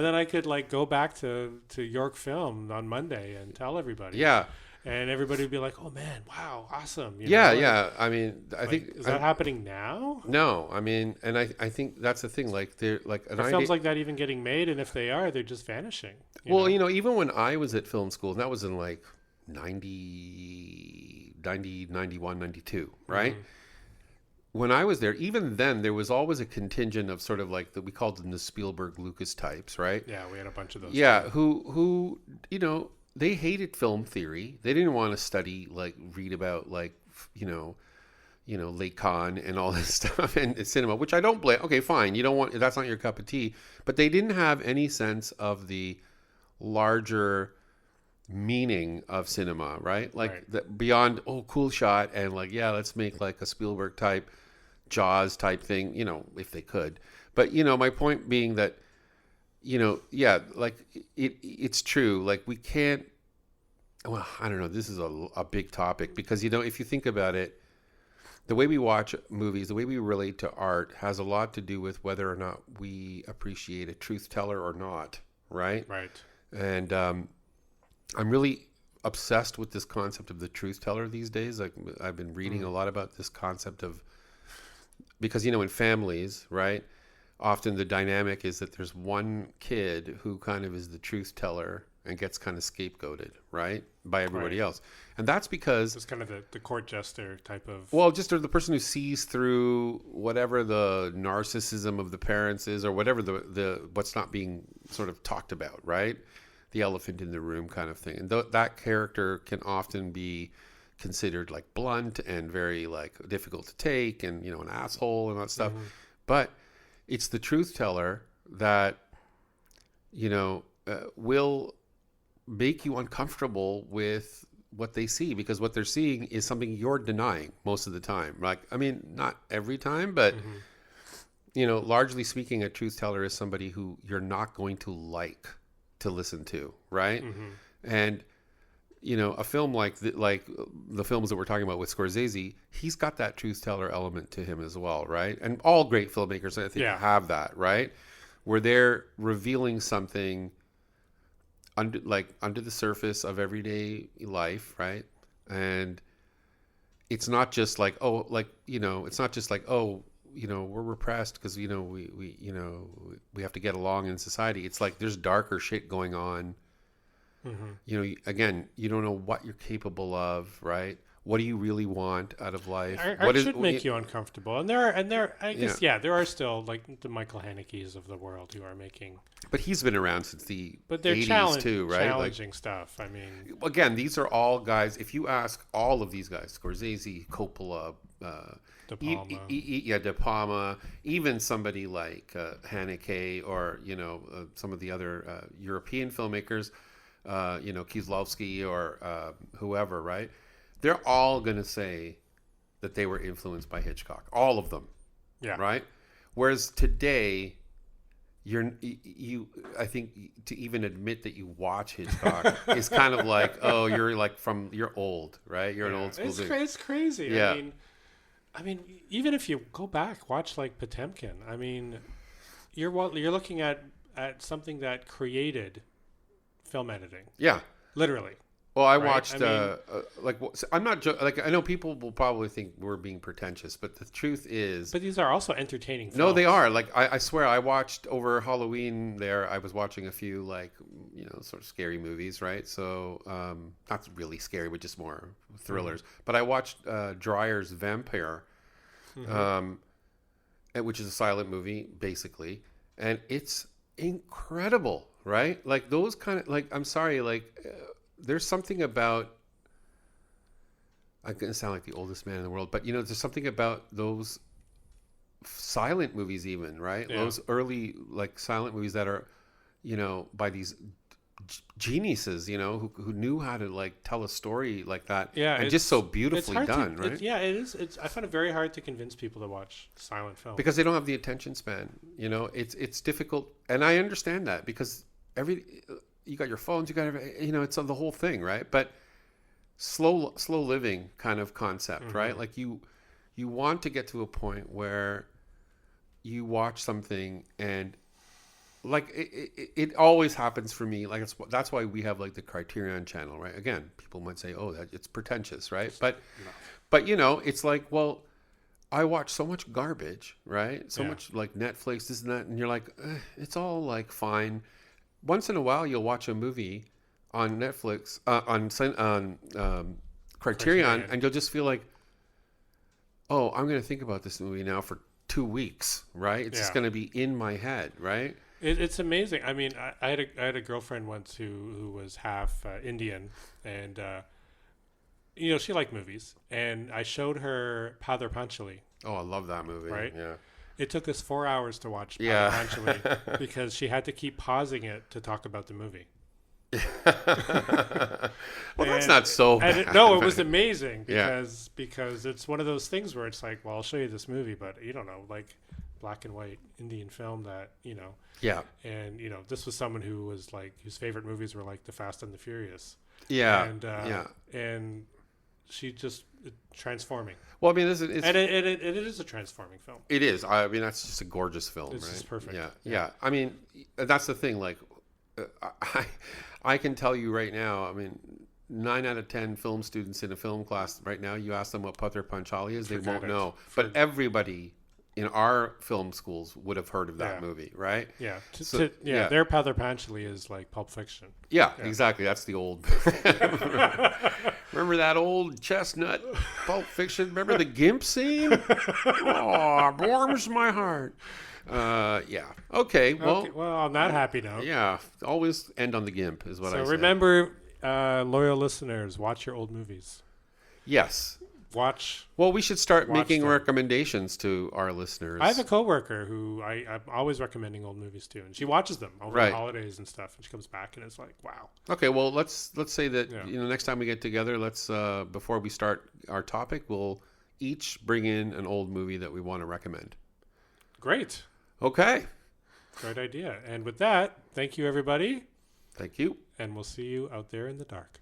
C: then I could like go back to York Film on Monday and tell everybody.
B: Yeah.
C: And everybody would be like, "Oh man, wow, awesome!"
B: Yeah. I mean, I think
C: is that happening now?
B: No, I mean, and I think that's the thing. Like, they're like
C: are films like that even getting made? And if they are, they're just vanishing.
B: Even when I was at film school, and that was in like 90, 91, 92, right? When I was there, even then, there was always a contingent of sort of like we called them the Spielberg Lucas types, right?
C: Yeah, we had a bunch of those.
B: Yeah, who they hated film theory. They didn't want to study, read about, Lacan and all this stuff and cinema, which I don't blame. Okay, fine. That's not your cup of tea. But they didn't have any sense of the larger meaning of cinema, right? Beyond, cool shot and let's make like a Spielberg type, Jaws type thing, if they could. But, my point being that, it's true. We can't, well, I don't know. This is a big topic because, if you think about it, the way we watch movies, the way we relate to art has a lot to do with whether or not we appreciate a truth teller or not. Right.
C: Right.
B: And, I'm really obsessed with this concept of the truth teller these days. I've been reading a lot about this concept of, because, in families, right, often the dynamic is that there's one kid who kind of is the truth teller and gets kind of scapegoated, right, by everybody else. And that's because
C: it's kind of the court jester type of...
B: Well, just the person who sees through whatever the narcissism of the parents is, or whatever the what's not being sort of talked about, right? The elephant in the room kind of thing. And that character can often be considered like blunt and very like difficult to take, and an asshole and that stuff. But it's the truth teller that will make you uncomfortable with what they see, because what they're seeing is something you're denying most of the time. Like, I mean, not every time, but largely speaking, a truth teller is somebody who you're not going to like to listen to, right? And a film like the films that we're talking about with Scorsese, he's got that truth teller element to him as well, right? And all great filmmakers, I think, have that, right? Where they're revealing something under the surface of everyday life, right? And it's not just like, it's not just like, we're repressed because we have to get along in society. It's like there's darker shit going on. Again, you don't know what you're capable of, right? What do you really want out of life?
C: Art should make you uncomfortable, and there are still like the Michael Hanekes of the world who are making.
B: But he's been around since the
C: they're
B: 80s too, right?
C: Challenging stuff. I mean,
B: again, these are all guys. If you ask all of these guys, Scorsese, Coppola, De Palma, even somebody like Haneke, or some of the other European filmmakers, Kieslowski or whoever, right? They're all going to say that they were influenced by Hitchcock. All of them.
C: Yeah.
B: Right? Whereas today, I think to even admit that you watch Hitchcock is kind of like, oh, you're old, right? You're an old school dude.
C: It's crazy.
B: Yeah.
C: I mean, even if you go back, watch like Potemkin. I mean, you're looking at something that created film editing.
B: Yeah.
C: Literally.
B: Well, I watched, I'm not, I know people will probably think we're being pretentious, but the truth is.
C: But these are also entertaining films.
B: No, they are. Like, I swear, I watched over Halloween I was watching a few, sort of scary movies, right? So, not really scary, but just more thrillers. But I watched Dreyer's Vampire, which is a silent movie, basically. And it's incredible, right? Like, those kind of, I'm sorry, there's something about, I'm going to sound like the oldest man in the world, but there's something about those silent movies even, right? Yeah. Those early silent movies that are, by these geniuses, who knew how to tell a story like that.
C: Yeah.
B: And just so beautifully done, right?
C: It is. I find it very hard to convince people to watch silent films.
B: Because they don't have the attention span, it's difficult. And I understand that because you got your phones, you got it's on the whole thing, right? But slow living kind of concept, right? Like you want to get to a point where you watch something and it always happens for me. That's why we have the Criterion channel, right? Again, people might say, oh, that it's pretentious, right? But it's like, well, I watch so much garbage, right? So much Netflix, this and that, and you're it's all fine. Once in a while, you'll watch a movie on Netflix, on Criterion, and you'll just feel like, oh, I'm going to think about this movie now for 2 weeks, right? It's just going to be in my head, right?
C: It's amazing. I mean, I had a girlfriend once who was half Indian, and she liked movies, and I showed her Padar Panchali.
B: Oh, I love that movie.
C: Right?
B: Yeah.
C: It took us 4 hours to watch Padar Panchali because she had to keep pausing it to talk about the movie.
B: Well, that's not so bad.
C: It was amazing because it's one of those things where it's like, well, I'll show you this movie, but you don't know, black and white Indian film that,
B: Yeah.
C: And, this was someone who was whose favorite movies were The Fast and the Furious.
B: Yeah.
C: And, and she just transforming.
B: Well, I mean, it
C: is a transforming film.
B: It is. I mean, that's just a gorgeous film,
C: it's
B: right?
C: Just perfect.
B: Yeah. I mean, that's the thing. I can tell you right now, I mean, 9 out of 10 film students in a film class right now, you ask them what Padar Panchali is, they won't know. But everybody in our film schools would have heard of that
C: Yeah.
B: movie, right?
C: Yeah.
B: So, yeah.
C: Their Pathanchali is like Pulp Fiction.
B: Yeah, exactly. That's the old. Remember that old chestnut Pulp Fiction? Remember the gimp scene? Oh, warms my heart. Yeah. Okay. Well.
C: Okay, well, on that happy note.
B: Yeah. Always end on the gimp is what I
C: So
B: say.
C: remember, loyal listeners, watch your old movies.
B: Yes.
C: Well,
B: we should start making
C: them.
B: recommendations to our listeners.
C: I have a coworker who I'm always recommending old movies to, and she watches them over the holidays and stuff, and she comes back and it's like, wow.
B: Okay, well, let's say that next time we get together, let's before we start our topic, we'll each bring in an old movie that we want to recommend.
C: Great.
B: Okay.
C: Great idea. And with that, thank you, everybody.
B: Thank you.
C: And we'll see you out there in the dark.